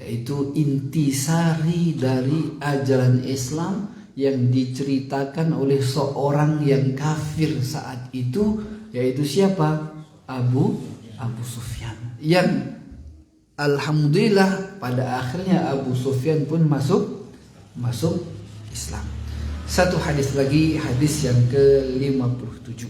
yaitu intisari dari ajaran Islam yang diceritakan oleh seorang yang kafir saat itu, yaitu siapa? Abu Sufyan. Yang alhamdulillah pada akhirnya Abu Sufyan pun masuk Islam. Satu hadis lagi, hadis yang ke-57.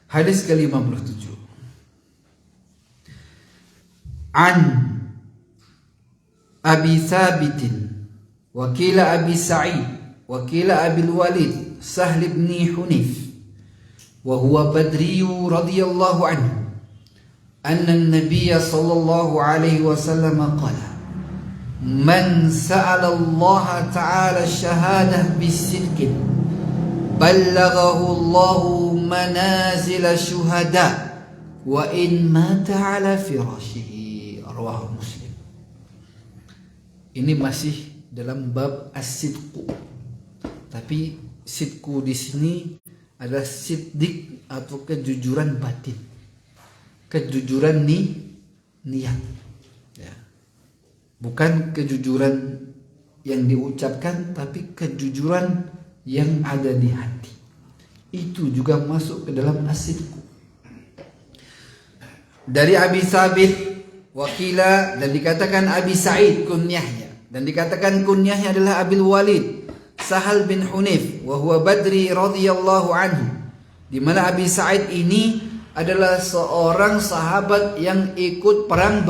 Hadis ke-57. An Abi Thabit wa qila Abi Sa'id wa qila Abi Walid Sahl ibn Hunayf wa huwa Badri radhiyallahu anhu anna an-nabiy sallallahu alaihi wasallam qala man sa'ala Allah ta'ala ash-shahadah bis-sidq ballaghahu Allah manazil syuhada wa in mata ala firashihi, rawahu Muslim. Ini masih dalam bab as-sidqu, tapi sidqu di sini adalah siddiq atau kejujuran batin, kejujuran niat, ya. Bukan kejujuran yang diucapkan, tapi kejujuran yang ada di hati. Itu juga masuk ke dalam as-sidqu. Dari Abi Thabit wakila, dan dikatakan Abi Sa'id kunyahnya, dan dikatakan kunyahnya adalah Abil Walid Sahal bin Hunayf wa huwa Badri radhiyallahu anhu, di mana Abi Sa'id ini adalah seorang sahabat yang ikut perang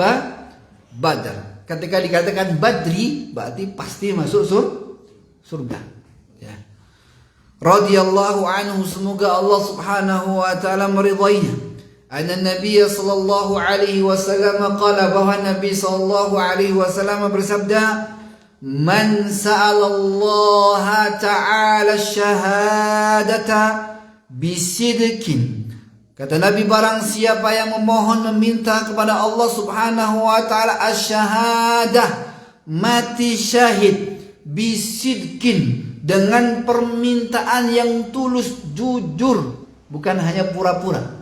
Badar. Ketika dikatakan Badri berarti pasti masuk surga, ya. Radhiyallahu anhu, semoga Allah Subhanahu wa taala meridainya. Anna Nabi sallallahu alaihi wasallam qala, bahwa Nabi sallallahu alaihi wasallam bersabda, man sa'ala Allah ta'ala syahadata bisidqin. Kata Nabi, barang siapa yang memohon meminta kepada Allah Subhanahu wa taala asy-syahadah, mati syahid, bisidqin, dengan permintaan yang tulus, jujur, bukan hanya pura-pura.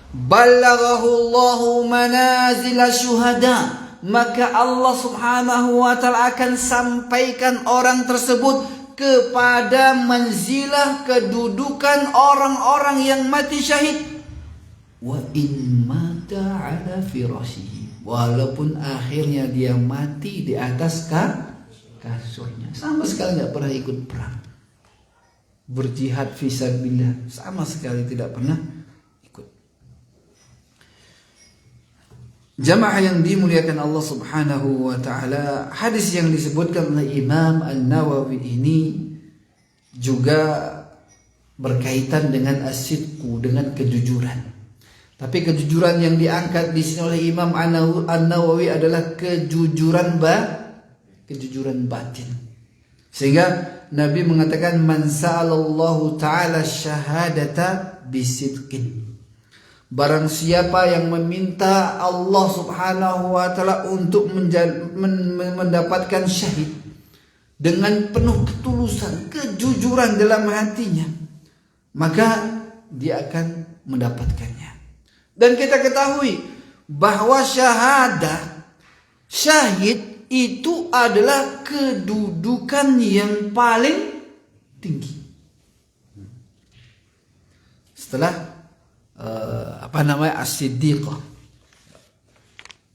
Ballaghahu Allahu manazil syuhada, maka Allah Subhanahu wa taala akan sampaikan orang tersebut kepada manzilah, kedudukan orang-orang yang mati syahid. Wa in mata ala firashihi, walaupun akhirnya dia mati di atas kasurnya, sama sekali tidak pernah ikut perang, berjihad fisabilillah, sama sekali tidak pernah ikut. Jamaah yang dimuliakan Allah Subhanahu wa taala, hadis yang disebutkan oleh Imam An-Nawawi ini juga berkaitan dengan as-sidqu, dengan kejujuran. Tapi kejujuran yang diangkat di sini oleh Imam An-Nawawi adalah kejujuran batin. Sehingga Nabi mengatakan man sa'alallahu ta'ala syahadata bisidqin. Barang siapa yang meminta Allah Subhanahu wa taala untuk mendapatkan syahid dengan penuh ketulusan, kejujuran dalam hatinya, maka dia akan mendapatkannya. Dan kita ketahui bahwa syahid itu adalah kedudukan yang paling tinggi. Setelah as-siddiqah,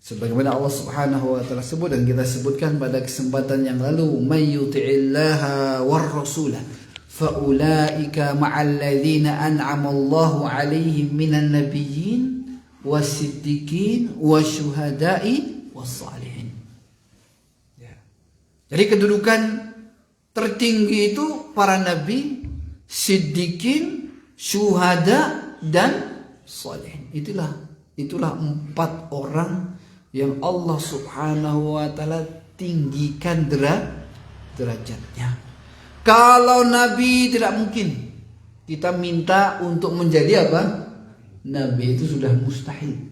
sebagaimana Allah Subhanahu wa taala sebut dan kita sebutkan pada kesempatan yang lalu, may yuti'illaha war rasulah faulaika ma'al ladzina an'ama Allahu 'alaihim minan nabiyyin wasiddiqin wasyuhada'i wassalihin. Ya. Jadi kedudukan tertinggi itu para nabi, siddiqin, syuhada dan salihin. Itulah 4 orang yang Allah Subhanahu wa taala tinggikan derajatnya. Kalau nabi tidak mungkin kita minta untuk menjadi apa? Nabi itu sudah mustahil.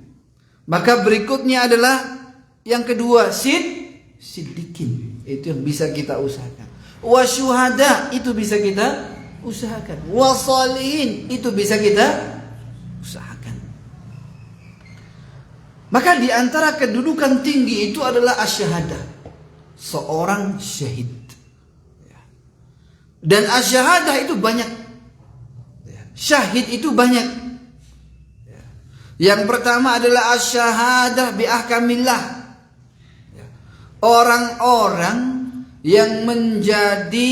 Maka berikutnya adalah yang kedua, siddiqin. Itu yang bisa kita usahakan. Wasyuhada itu bisa kita usahakan. Wasalihin itu bisa kita usahakan. Maka di antara kedudukan tinggi itu adalah asyahadah. Seorang syahid. Dan asyahadah itu banyak. Syahid itu banyak. Yang pertama adalah asyahadah bi ahkamillah. Orang-orang yang menjadi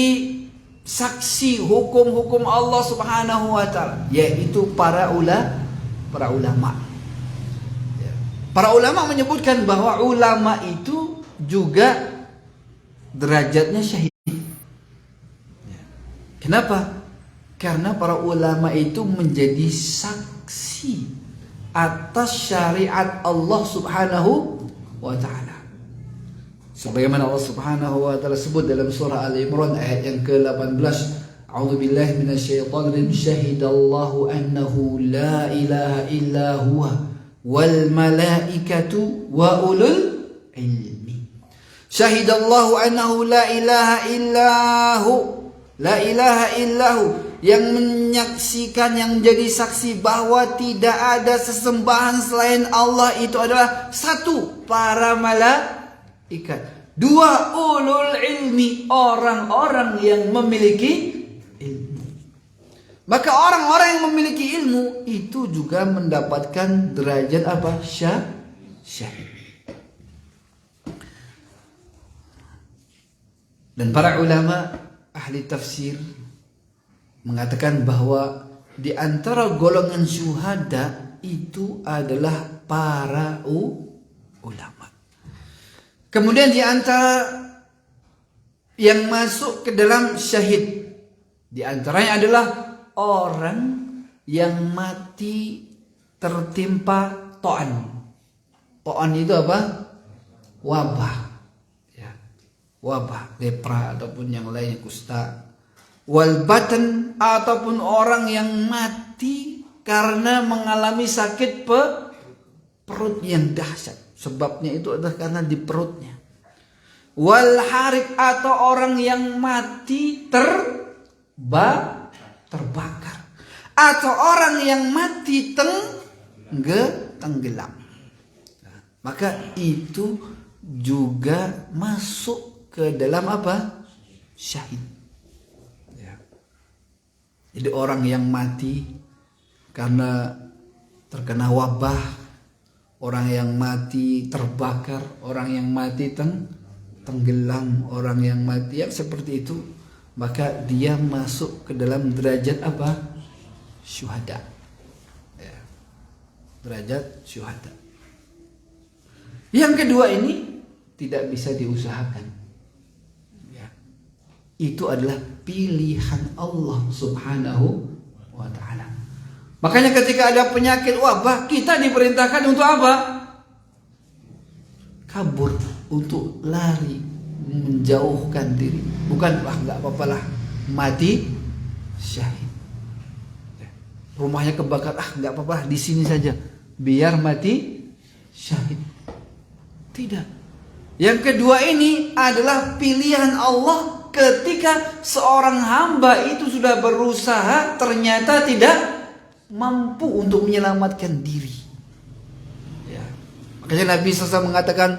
saksi hukum-hukum Allah Subhanahu wa taala, yaitu para ulama. Para ulama menyebutkan bahwa ulama itu juga derajatnya syahid. Kenapa? Karena para ulama itu menjadi saksi atas syariat Allah Subhanahu wa taala. Sebagaimana Allah Subhanahu wa taala sebut dalam surah Al-Imran ayat yang ke-18, A'udzubillahi minasyaitonir rajim, syahidallahu annahu la ilaha illa huwa wal malaikatu wa ulul ilmi. Syahidallahu annahu la ilaha illahu, la ilaha illahu, yang menyaksikan, yang menjadi saksi bahwa tidak ada sesembahan selain Allah itu adalah satu, para malaikat. Dua, ulul ilmi, orang-orang yang memiliki ilmu. Maka orang-orang yang memiliki ilmu itu juga mendapatkan derajat apa? Syahid. Dan para ulama ahli tafsir mengatakan bahwa di antara golongan syuhada itu adalah para ulama. Kemudian di antara yang masuk ke dalam syahid, di antaranya adalah orang yang mati tertimpa to'an. To'an itu apa? Wabah. Ya. Wabah, lepra ataupun yang lainnya, kusta. Wal batan, ataupun orang yang mati karena mengalami sakit perut yang dahsyat. Sebabnya itu adalah karena di perutnya. Wal harik, atau orang yang mati terbakar. Atau orang yang mati tenggelam. Maka itu juga masuk ke dalam apa? Syahid. Jadi orang yang mati karena terkena wabah, orang yang mati terbakar, orang yang mati tenggelam, orang yang mati yang seperti itu, maka dia masuk ke dalam derajat apa? Syuhada. Ya. Derajat syuhada. Yang kedua ini tidak bisa diusahakan. Itu adalah pilihan Allah Subhanahu wa ta'ala. Makanya ketika ada penyakit wabah, kita diperintahkan untuk apa? Kabur, untuk lari, menjauhkan diri. Bukan, nggak apa-apa lah, mati syahid. Rumahnya kebakar, nggak apa-apa, di sini saja, biar mati syahid. Tidak. Yang kedua ini adalah pilihan Allah. Ketika seorang hamba itu sudah berusaha, ternyata tidak mampu untuk menyelamatkan diri. Ya. Makanya Nabi SAW mengatakan,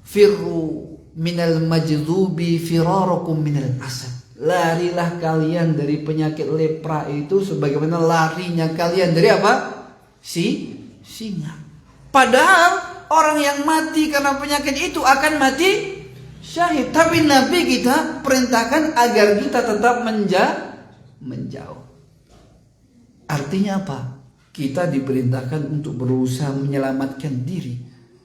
firru minal majzubi firarakum minal asad. Larilah kalian dari penyakit lepra itu sebagaimana larinya kalian dari apa? Singa. Padahal orang yang mati karena penyakit itu akan mati syahid. Tapi Nabi kita perintahkan agar kita tetap menjauh. Artinya apa? Kita diperintahkan untuk berusaha menyelamatkan diri.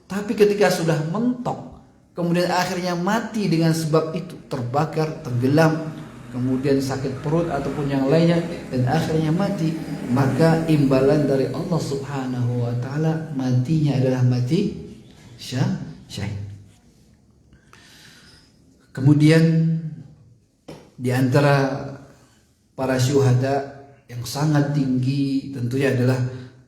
Tapi ketika sudah mentok, kemudian akhirnya mati dengan sebab itu, terbakar, tenggelam, kemudian sakit perut ataupun yang lainnya, dan akhirnya mati, maka imbalan dari Allah Subhanahu wa taala matinya adalah mati syahid. Kemudian di antara para syuhada yang sangat tinggi tentunya adalah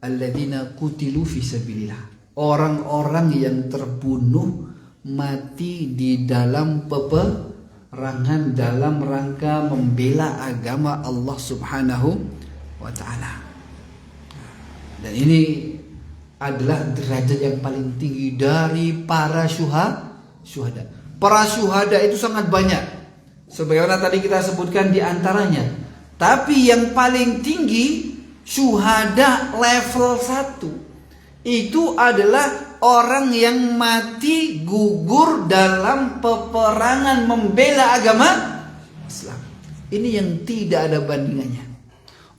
alladzina qutilu fi sabilillah. Orang-orang yang terbunuh mati di dalam peperangan dalam rangka membela agama Allah Subhanahu wa taala. Dan ini adalah derajat yang paling tinggi dari para syuhada. Para syuhada itu sangat banyak, sebagaimana tadi kita sebutkan di antaranya. Tapi yang paling tinggi syuhada level 1 itu adalah orang yang mati gugur dalam peperangan membela agama Islam. Ini yang tidak ada bandingannya.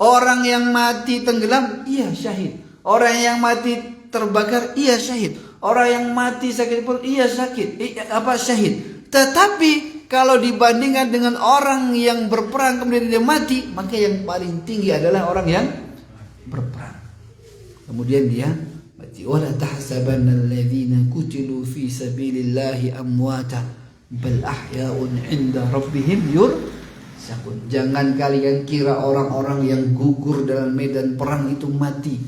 Orang yang mati tenggelam, iya syahid. Orang yang mati terbakar, iya syahid. Orang yang mati sakit perut, iya syahid. Tetapi kalau dibandingkan dengan orang yang berperang kemudian dia mati, maka yang paling tinggi adalah orang yang berperang kemudian dia mati. Wala tahsabanna alladzina qutilu fi sabilillahi amwata bal ahya'un 'inda rabbihim yurzaqun. Jangan kalian kira orang-orang yang gugur dalam medan perang itu mati.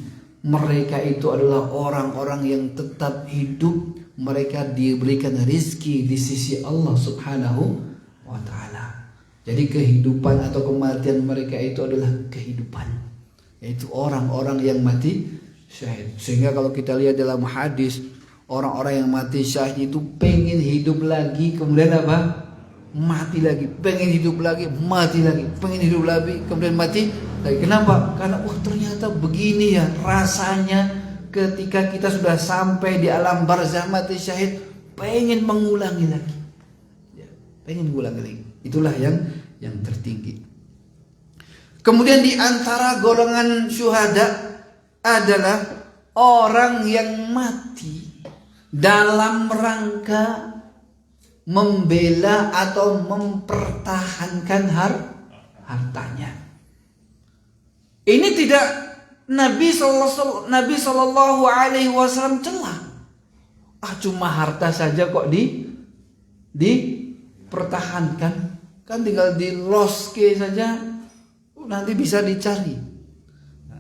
Mereka itu adalah orang-orang yang tetap hidup. Mereka diberikan rizki di sisi Allah Subhanahu wa ta'ala. Jadi kehidupan atau kematian mereka itu adalah kehidupan, yaitu orang-orang yang mati syahid. Sehingga kalau kita lihat dalam hadis, orang-orang yang mati syahid itu pengen hidup lagi, kemudian apa? Mati lagi, pengen hidup lagi, mati lagi, pengen hidup lagi, kemudian mati lagi. Kenapa? Karena ternyata begini ya rasanya ketika kita sudah sampai di alam barzah mati syahid, pengen mengulangi lagi. Ya, pengen mengulangi lagi. Itulah yang tertinggi. Kemudian di antara golongan syuhada adalah orang yang mati dalam rangka membela atau mempertahankan hartanya. Ini tidak Nabi Sallallahu Alaihi Wasallam celah. Cuma harta saja kok dipertahankan, kan tinggal di loske saja, nanti bisa dicari.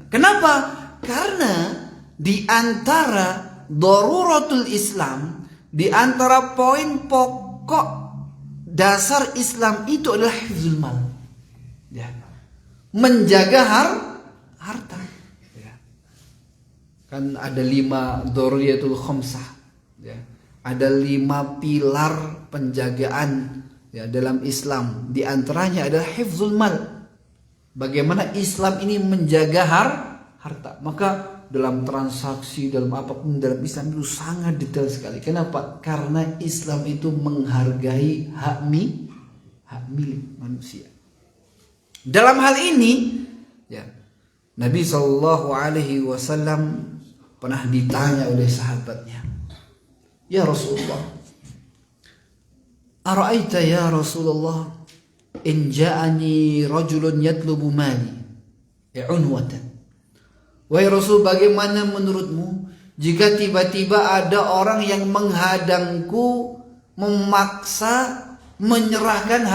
Kenapa? Karena di antara daruratul Islam, di antara poin pokok dasar Islam itu adalah hifzul mal, ya, menjaga harta. Kan ada 5 dzurriyyatul khamsah, ya. Ada 5 pilar penjagaan, ya, dalam Islam. Di antaranya adalah hifzul mal. Bagaimana Islam ini menjaga harta. Maka dalam transaksi, dalam apapun dalam Islam itu sangat detail sekali. Kenapa? Karena Islam itu menghargai hak milik manusia. Dalam hal ini, ya, Nabi Sallallahu Alaihi Wasallam pernah ditanya oleh sahabatnya, "Ya Rasulullah, ara'aita ya Rasulullah, in ja'ani rajulun yatlubu mali unwatan." Wahai Rasul, bagaimana menurutmu jika tiba-tiba ada orang yang menghadangku, memaksa menyerahkan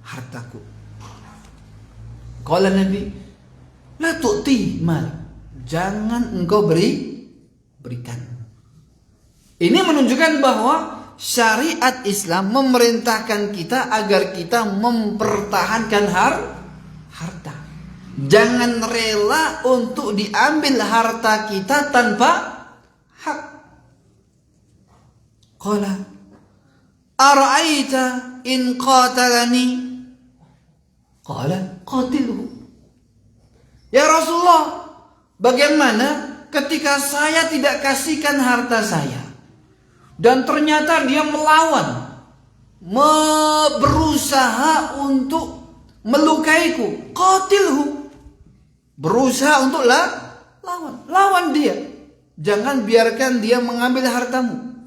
hartaku? Qala Nabi, la tu'ti mal. Jangan engkau berikan. Ini menunjukkan bahwa syariat Islam memerintahkan kita agar kita mempertahankan harta. Jangan rela untuk diambil harta kita tanpa hak. Qala ara'aita in qatalani? Qala qatilhu. Ya Rasulullah, bagaimana ketika saya tidak kasihkan harta saya dan ternyata dia melawan, berusaha untuk melukaiku, qatilhu. Berusaha untuk lawan dia. Jangan biarkan dia mengambil hartamu.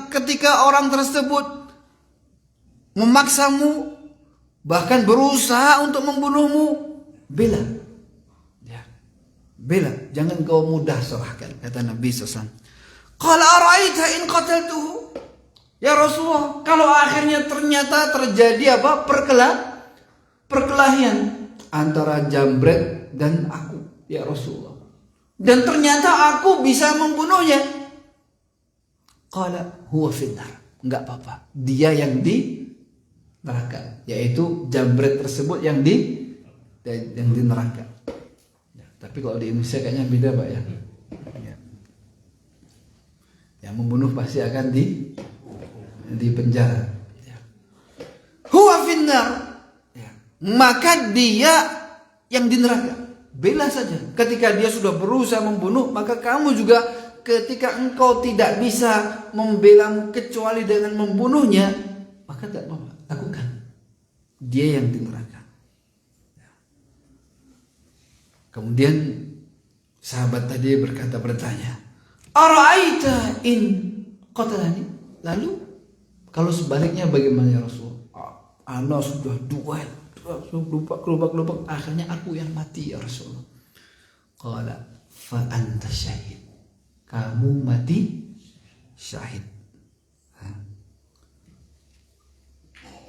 Ketika orang tersebut memaksamu, bahkan berusaha untuk membunuhmu, bela. Ya. Bela, jangan kau mudah serahkan, kata Nabi SAW. Qala ara'aita in qataltuhu? Ya Rasulullah, kalau akhirnya ternyata terjadi apa? Perkelahian antara jambret dan aku, ya Rasulullah. Dan ternyata aku bisa membunuhnya. Qala huwa finnar. Enggak apa-apa. Dia yang di neraka, yaitu jambret tersebut yang di neraka. Ya, tapi kalau di Indonesia kayaknya beda, Pak ya. Yang membunuh pasti akan di penjara. Ya. Huwa finnar. Ya. Maka dia yang di neraka. Bela saja. Ketika dia sudah berusaha membunuh, maka kamu juga ketika engkau tidak bisa membelamu kecuali dengan membunuhnya, maka tidak apa-apa, lakukan. Dia yang di neraka. Kemudian sahabat tadi bertanya, ara'aita in qatalani? Lalu kalau sebaliknya bagaimana ya Rasul? Ana sudah duel, kelopak, akhirnya aku yang mati ya Rasul. Qala fa anta syahid. Kamu mati syahid.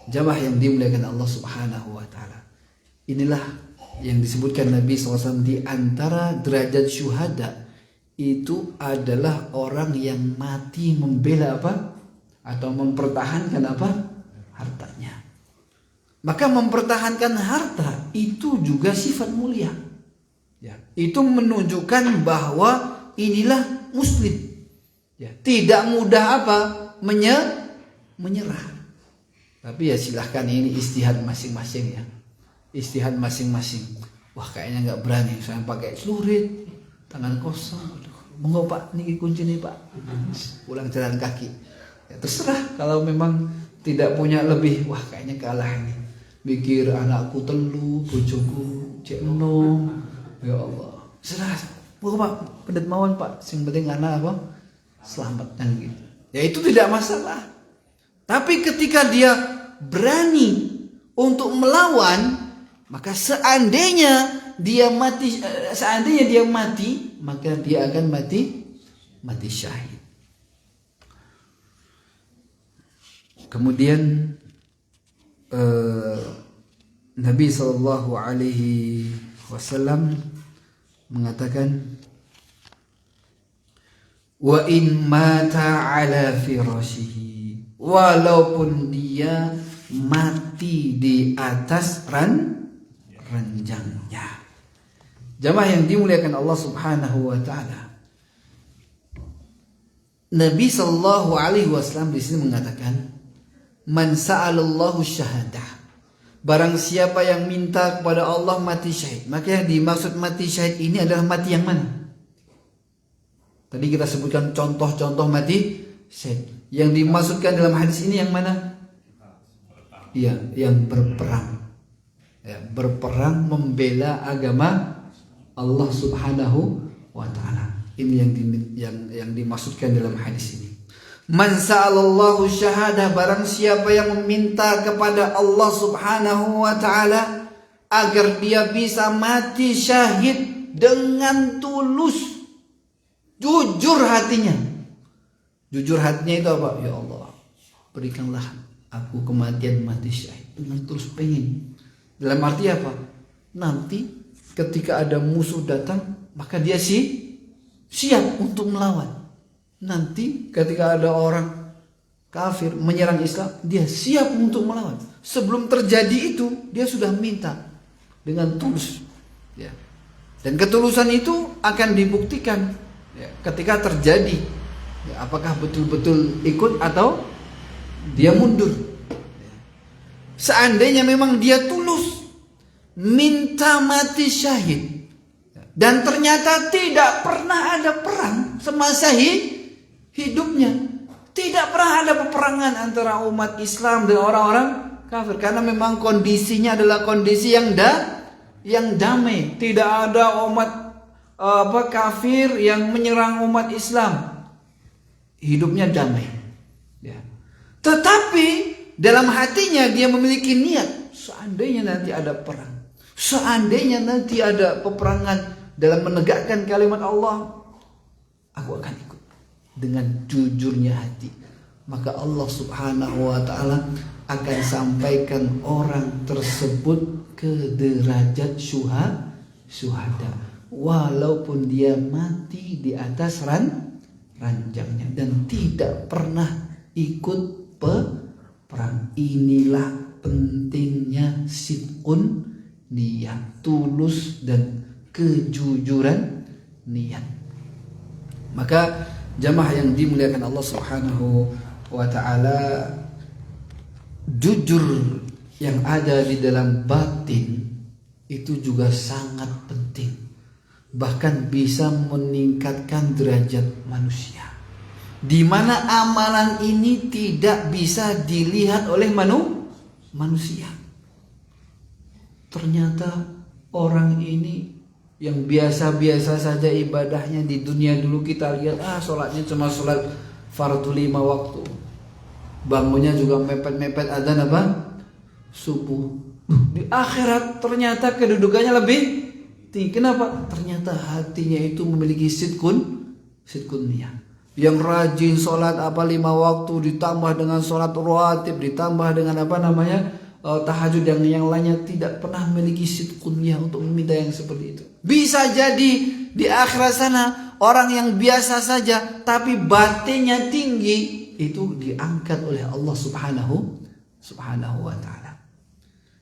Jamaah yang dimuliakan Allah Subhanahu wa taala. Inilah yang disebutkan Nabi SAW di antara derajat syuhada itu adalah orang yang mati membela apa? Atau mempertahankan apa? Hartanya. Maka mempertahankan harta itu juga sifat mulia. Ya, itu menunjukkan bahwa inilah muslim. Ya, tidak mudah apa? Menyerah. Tapi ya silahkan, ini istihad masing-masing ya. Istihad masing-masing. Wah kayaknya nggak berani, saya pakai celurit, tangan kosong. Monggo Pak, niki kunci nih Pak. Pulang jalan kaki. Ya, terserah kalau memang tidak punya lebih, wah kayaknya kalah ini. Mikir anakku telu, bojoku cek enom. Ya Allah. Serah. Monggo Pak, pendet mawon Pak. Sing penting anak apa? Selamat kan gitu. Ya itu tidak masalah. Tapi ketika dia berani untuk melawan, maka seandainya dia mati, maka dia akan mati syahid. Kemudian Nabi SAW mengatakan, wa in mata ala firashihi, walaupun dia mati di atas ranjangnya. Jamaah yang dimuliakan Allah Subhanahu wa taala. Nabi sallallahu alaihi wasallam di sini mengatakan, man sa'alallahu syahadah. Barang siapa yang minta kepada Allah mati syahid. Maka yang dimaksud mati syahid ini adalah mati yang mana? Tadi kita sebutkan contoh-contoh mati syahid. Yang dimaksudkan dalam hadis ini yang mana? Iya, yang berperang. Ya, berperang membela agama Allah Subhanahu wa taala. Ini yang dimaksudkan dalam hadis ini. Man sa'alallahu syahadah, barang siapa yang meminta kepada Allah Subhanahu wa taala agar dia bisa mati syahid dengan tulus, jujur hatinya. Jujur hatinya itu apa? Ya Allah, berikanlah aku kematian mati syahid dengan tulus pengen. Dalam arti apa? Nanti ketika ada musuh datang, maka dia siap untuk melawan. Nanti ketika ada orang kafir menyerang Islam, dia siap untuk melawan. Sebelum terjadi itu, dia sudah minta dengan tulus. Ya. Dan ketulusan itu akan dibuktikan ya, ketika terjadi. Ya, apakah betul-betul ikut atau dia mundur. Ya. Seandainya memang dia tulus minta mati syahid, dan ternyata tidak pernah ada perang semasa hidupnya, tidak pernah ada peperangan antara umat Islam dan orang-orang kafir. Karena memang kondisinya adalah kondisi yang damai. Tidak ada umat kafir yang menyerang umat Islam. Hidupnya damai. Ya. Tetapi dalam hatinya dia memiliki niat, seandainya nanti ada perang, seandainya nanti ada peperangan dalam menegakkan kalimat Allah, aku akan ikut dengan jujurnya hati. Maka Allah Subhanahu wa ta'ala akan sampaikan orang tersebut ke derajat syuhada, walaupun dia mati di atas ranjangnya dan tidak pernah ikut perang. Inilah pentingnya sidqun niat, tulus dan kejujuran niat. Maka jamaah yang dimuliakan Allah Subhanahu wa ta'ala, jujur yang ada di dalam batin itu juga sangat penting, bahkan bisa meningkatkan derajat manusia, di mana amalan ini tidak bisa dilihat oleh manusia. Ternyata orang ini yang biasa-biasa saja ibadahnya di dunia, dulu kita lihat sholatnya cuma sholat fardu 5 waktu, bangunnya juga mepet-mepet adzan subuh. Di akhirat ternyata kedudukannya lebih tinggi. Kenapa? Ternyata hatinya itu memiliki sidqun niat, yang rajin sholat 5 waktu, ditambah dengan sholat rawatib, ditambah dengan tahajud dan yang lainnya, tidak pernah memiliki sidqun niat untuk meminta yang seperti itu. Bisa jadi di akhirat sana orang yang biasa saja tapi batinnya tinggi, itu diangkat oleh Allah Subhanahu wa ta'ala.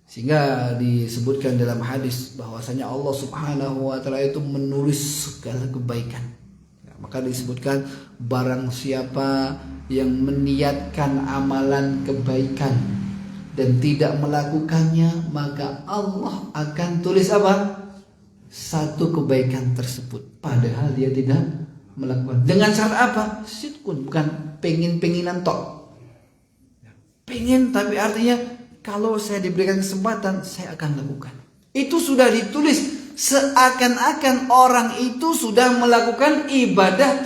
Sehingga disebutkan dalam hadis bahwasanya Allah Subhanahu wa ta'ala itu menulis segala kebaikan. Maka disebutkan, barang siapa yang meniatkan amalan kebaikan dan tidak melakukannya, maka Allah akan tulis satu kebaikan tersebut, padahal dia tidak melakukan. Dengan syarat apa? Sidqun, bukan pengen-penginan tok. Pengen tapi artinya kalau saya diberikan kesempatan saya akan lakukan. Itu sudah ditulis, seakan-akan orang itu sudah melakukan ibadah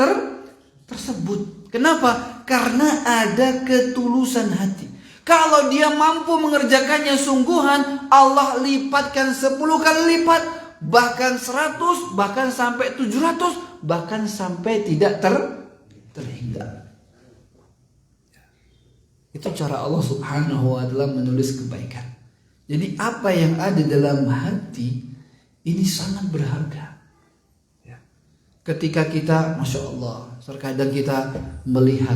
tersebut. Kenapa? Karena ada ketulusan hati. Kalau dia mampu mengerjakannya sungguhan, Allah lipatkan 10 kali lipat, bahkan 100, bahkan sampai 700, bahkan sampai tidak terhingga. Itu cara Allah Subhanahu wa ta'ala menulis kebaikan. Jadi apa yang ada dalam hati ini sangat berharga. Ketika kita, Masya Allah, terkadang kita melihat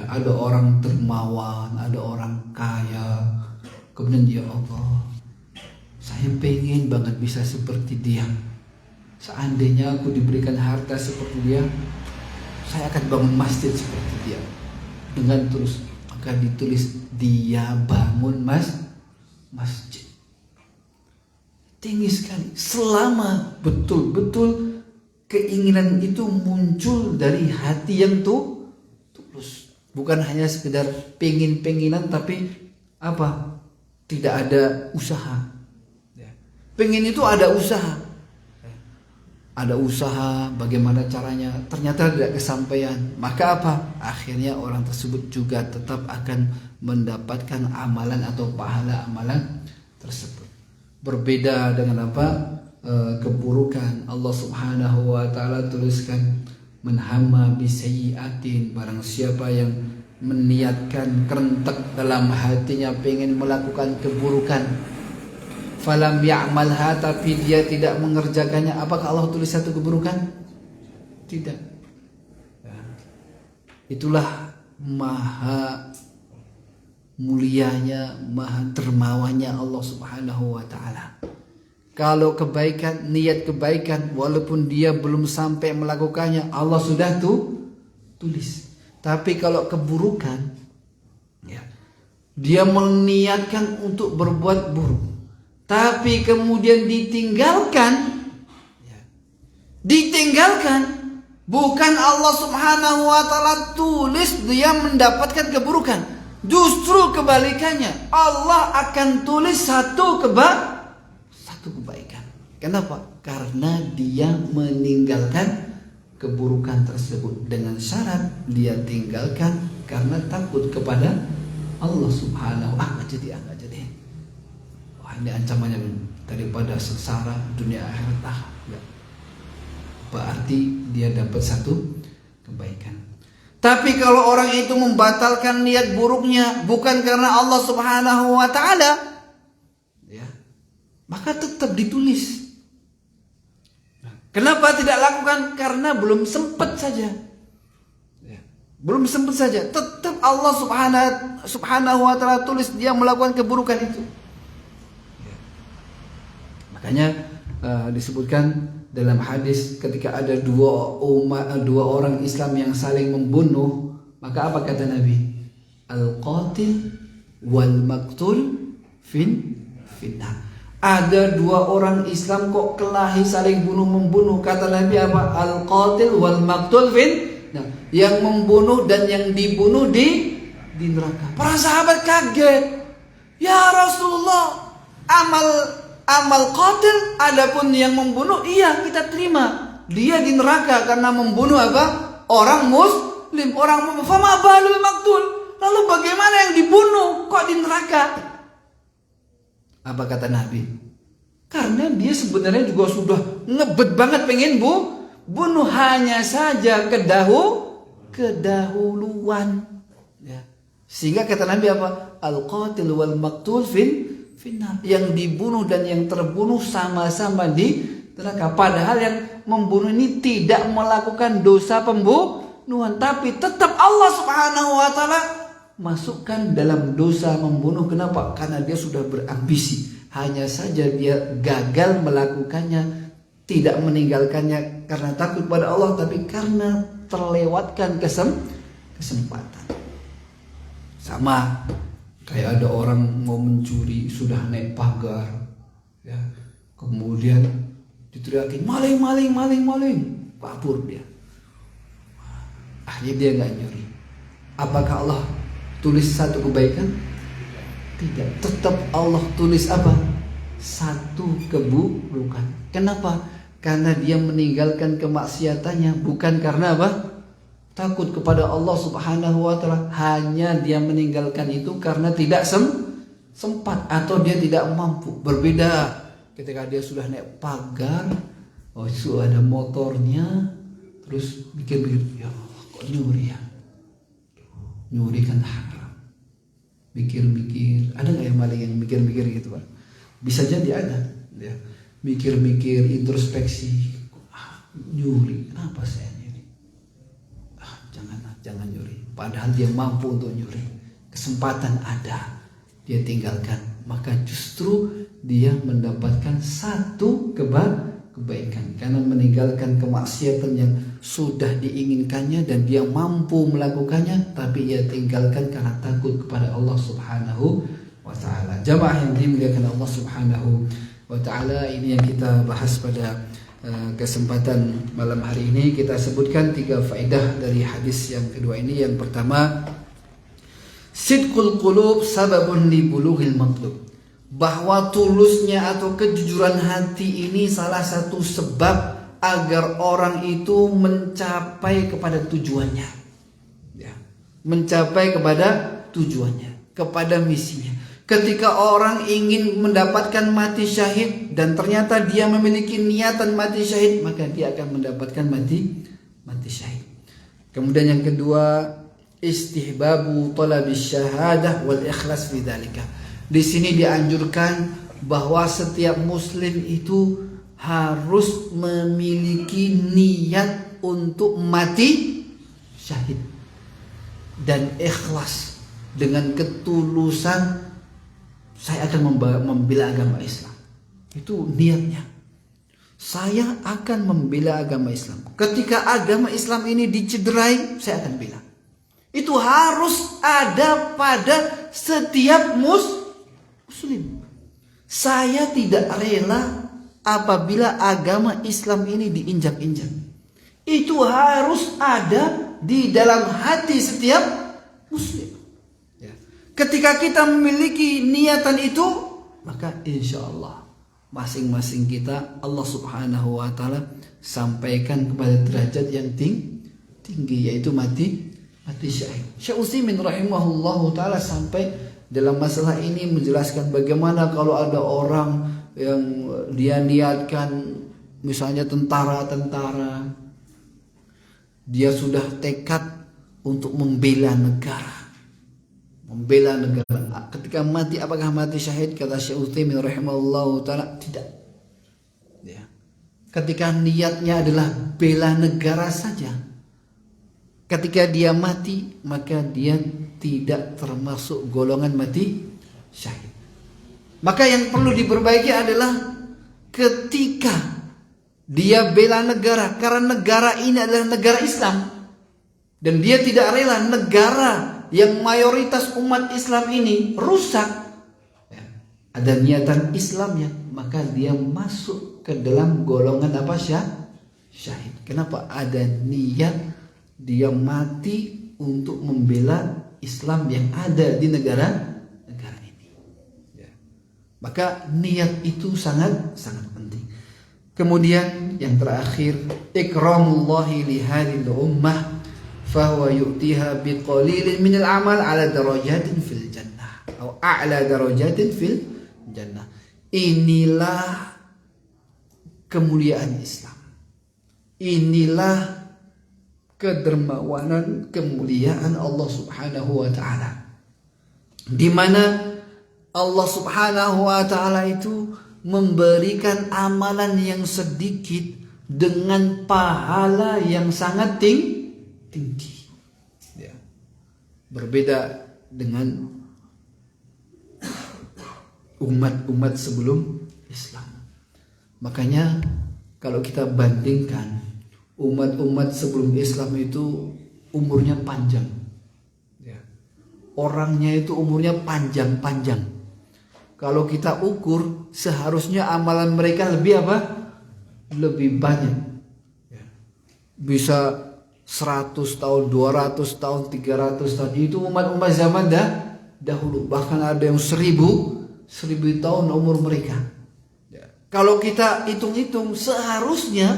ada orang dermawan, ada orang kaya, kemudian ya Allah, saya pengen banget bisa seperti dia. Seandainya aku diberikan harta seperti dia, saya akan bangun masjid seperti dia. Dengan terus maka ditulis dia bangun masjid. Tinggi sekali. Selama betul-betul keinginan itu muncul dari hati yang tulus. Bukan hanya sekedar pengen-penginan tapi tidak ada usaha. Pengen itu ada usaha. Ada usaha bagaimana caranya, ternyata tidak kesampaian. Maka akhirnya orang tersebut juga tetap akan mendapatkan amalan atau pahala amalan tersebut. Berbeda dengan keburukan. Allah Subhanahu wa ta'ala tuliskan, man hamma bisayyi'atin, barang siapa yang meniatkan kerentek dalam hatinya pengen melakukan keburukan, falam ya'malha, tapi dia tidak mengerjakannya, apakah Allah tulis satu keburukan? Tidak. Itulah maha mulianya, maha dermawannya Allah Subhanahu wa ta'ala. Kalau kebaikan, niat kebaikan, walaupun dia belum sampai melakukannya, Allah sudah tulis. Tapi kalau keburukan, dia meniatkan untuk berbuat buruk, tapi kemudian ditinggalkan, bukan Allah Subhanahu wa ta'ala tulis dia mendapatkan keburukan, Justru kebalikannya, Allah akan tulis satu kebaikan. Kenapa? Karena dia meninggalkan keburukan tersebut, dengan syarat dia tinggalkan karena takut kepada Allah Subhanahu wa ta'ala. Enggak jadi. Wah, ini ancamannya daripada sengsara dunia akhirat. Berarti dia dapat satu kebaikan. Tapi kalau orang itu membatalkan niat buruknya bukan karena Allah Subhanahu wa ta'ala, ya, maka tetap ditulis. Kenapa tidak lakukan? Karena belum sempat saja. Ya, belum sempat saja. Tetap Allah Subhanahu wa ta'ala tulis dia melakukan keburukan itu. Ya. Makanya disebutkan dalam hadis ketika ada dua orang Islam yang saling membunuh, maka apa kata Nabi? Al-qatil wal maktul finnar. Ada dua orang Islam kok kelahi saling bunuh-membunuh. Kata Nabi apa? Al-qatil wal maktul finnar. Yang membunuh dan yang dibunuh di neraka. Para sahabat kaget. Ya Rasulullah, amal qatil, adapun yang membunuh, iya kita terima. Dia di neraka karena membunuh apa? Orang muslim, orang mukmin. Fama balul maktul. Lalu bagaimana yang dibunuh kok di neraka? Apa kata Nabi? Karena dia sebenarnya juga sudah ngebet banget pengen bunuh, hanya saja kedahuluan. Ya. Sehingga kata Nabi apa? Al-qatil wal maktul finnar. Yang dibunuh dan yang terbunuh sama-sama di neraka. Padahal yang membunuh ini tidak melakukan dosa pembunuhan, tapi tetap Allah Subhanahu wa ta'ala masukkan dalam dosa membunuh. Kenapa? Karena dia sudah berambisi. Hanya saja dia gagal melakukannya, tidak meninggalkannya karena takut pada Allah, tapi karena terlewatkan kesempatan. Sama kayak ada orang mau mencuri, sudah naik pagar, ya, kemudian diteriakin maling, kabur dia. Akhirnya dia nggak nyuri. Apakah Allah tulis satu kebaikan? Tidak. Tetap Allah tulis apa? Satu keburukan. Kenapa? Karena dia meninggalkan kemaksiatannya, bukan karena apa? Takut kepada Allah Subhanahu wa ta'ala. Hanya dia meninggalkan itu karena tidak sempat atau dia tidak mampu. Berbeda ketika dia sudah naik pagar, oh itu ada motornya, terus mikir-mikir, ya Allah, kok nyuri ya? Nyuri kan haram. Mikir-mikir, ada nggak yang maling yang mikir-mikir gitu Pak? Bisa jadi ada, ya. Mikir-mikir, introspeksi, nyuri, kenapa saya nyuri? Jangan nyuri. Padahal dia mampu untuk nyuri, kesempatan ada, dia tinggalkan, maka justru dia mendapatkan satu kebaikan karena meninggalkan kemaksiatan yang sudah diinginkannya dan dia mampu melakukannya, tapi ia tinggalkan karena takut kepada Allah Subhanahu wa ta'ala. Jamaah yang dimuliakan Allah Subhanahu wa ta'ala, ini yang kita bahas pada kesempatan malam hari ini. Kita sebutkan 3 faedah dari hadis yang kedua ini. Yang pertama, sidqul qulub sababun li bulughil matlub. Bahwa tulusnya atau kejujuran hati ini salah satu sebab agar orang itu mencapai kepada tujuannya, ya, mencapai kepada tujuannya, kepada misinya. Ketika orang ingin mendapatkan mati syahid dan ternyata dia memiliki niatan mati syahid, maka dia akan mendapatkan mati syahid. Kemudian yang kedua, istihbabu talabis syahadah wal ikhlas fi dzalika. Di sini dianjurkan bahwa setiap muslim itu harus memiliki niat untuk mati syahid dan ikhlas dengan ketulusan, saya akan membela agama Islam. Itu niatnya. Saya akan membela agama Islam. Ketika agama Islam ini dicederai, saya akan bela. Itu harus ada pada setiap muslim. Saya tidak rela apabila agama Islam ini diinjak-injak. Itu harus ada di dalam hati setiap muslim. Ya. Ketika kita memiliki niatan itu, maka insya Allah masing-masing kita Allah Subhanahu wa Ta'ala sampaikan kepada derajat yang tinggi, yaitu mati syahid. Syekh Utsaimin rahimahullahu ta'ala sampai dalam masalah ini menjelaskan bagaimana kalau ada orang yang dia niatkan, misalnya tentara, dia sudah tekad untuk membela negara. Ketika mati, apakah mati syahid? Kata Syekh Utsaimin rahimahullahu ta'ala, tidak. Ya. Ketika niatnya adalah bela negara saja, ketika dia mati, maka dia tidak termasuk golongan mati syahid. Maka yang perlu diperbaiki adalah ketika dia bela negara, karena negara ini adalah negara Islam, dan dia tidak rela negara yang mayoritas umat Islam ini rusak, ada niatan Islamnya, maka dia masuk ke dalam golongan apa? Syahid. Kenapa? Ada niat dia mati untuk membela Islam yang ada di negara ini. Maka niat itu sangat penting. Kemudian yang terakhir, ikramullahi li hadhil ummah fahuwa yu'tiha biqalilin minal amal ala darajatin fil jannah atau a'la darajatin fil jannah. Inilah kemuliaan Islam. Inilah kedermawanan, kemuliaan Allah Subhanahu wa Ta'ala, di mana Allah Subhanahu wa Ta'ala itu memberikan amalan yang sedikit dengan pahala yang sangat tinggi. Ya. Berbeda dengan umat-umat sebelum Islam. Makanya kalau kita bandingkan, umat-umat sebelum Islam itu umurnya panjang. Ya. Orangnya itu umurnya panjang. Kalau kita ukur, seharusnya amalan mereka lebih apa? Lebih banyak. Ya. Bisa 100 tahun, 200 tahun, 300 tahun. Itu umat-umat zaman dahulu. Bahkan ada yang 1000 tahun umur mereka. Ya. Kalau kita hitung-hitung, seharusnya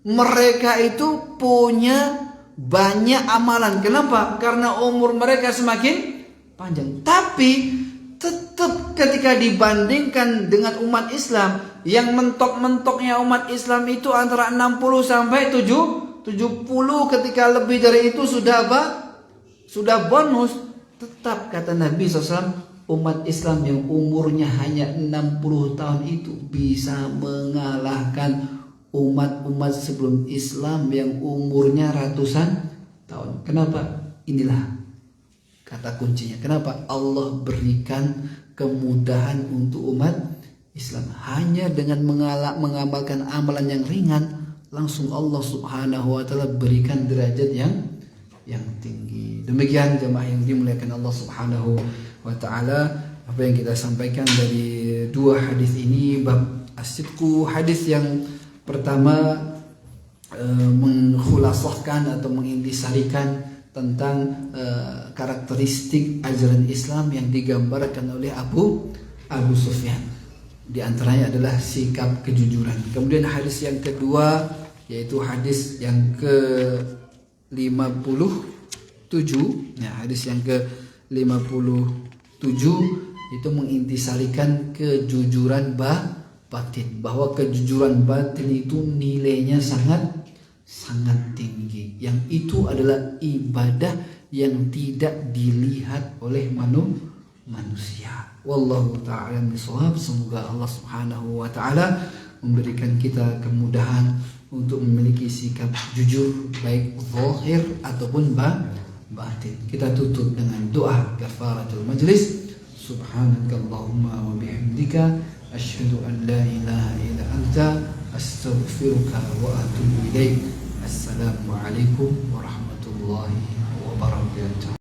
mereka itu punya banyak amalan. Kenapa? Karena umur mereka semakin panjang. Tapi tetap ketika dibandingkan dengan umat Islam, yang mentok-mentoknya umat Islam itu antara 60 sampai 70, ketika lebih dari itu sudah apa? Sudah bonus. Tetap kata Nabi SAW, umat Islam yang umurnya hanya 60 tahun itu bisa mengalahkan umat-umat sebelum Islam yang umurnya ratusan tahun. Kenapa? Inilah kata kuncinya. Kenapa Allah berikan kemudahan untuk umat Islam? Hanya dengan mengamalkan amalan yang ringan, langsung Allah Subhanahu wa Ta'ala berikan derajat yang tinggi. Demikian jemaah yang dimuliakan Allah Subhanahu wa Ta'ala, apa yang kita sampaikan dari dua hadis ini, bab as-sidqu. Hadis yang pertama mengkhulasahkan atau mengintisarikan tentang karakteristik ajaran Islam yang digambarkan oleh Abu Sufyan. Di antaranya adalah sikap kejujuran. Kemudian hadis yang kedua, yaitu hadis yang ke-57. Nah, hadis yang ke-57 itu mengintisarikan kejujuran batin, bahwa kejujuran batin itu nilainya sangat tinggi. Yang itu adalah ibadah yang tidak dilihat oleh manusia. Wallahu ta'ala bishawab. Semoga Allah Subhanahu wa Ta'ala memberikan kita kemudahan untuk memiliki sikap jujur, baik zahir ataupun batin. Kita tutup dengan doa kafaratul majlis. Subhanakallahumma wa bihamdika asyhadu an la ilaha illa anta astaghfiruka wa atubu ilaik. Assalamualaikum warahmatullahi wabarakatuh.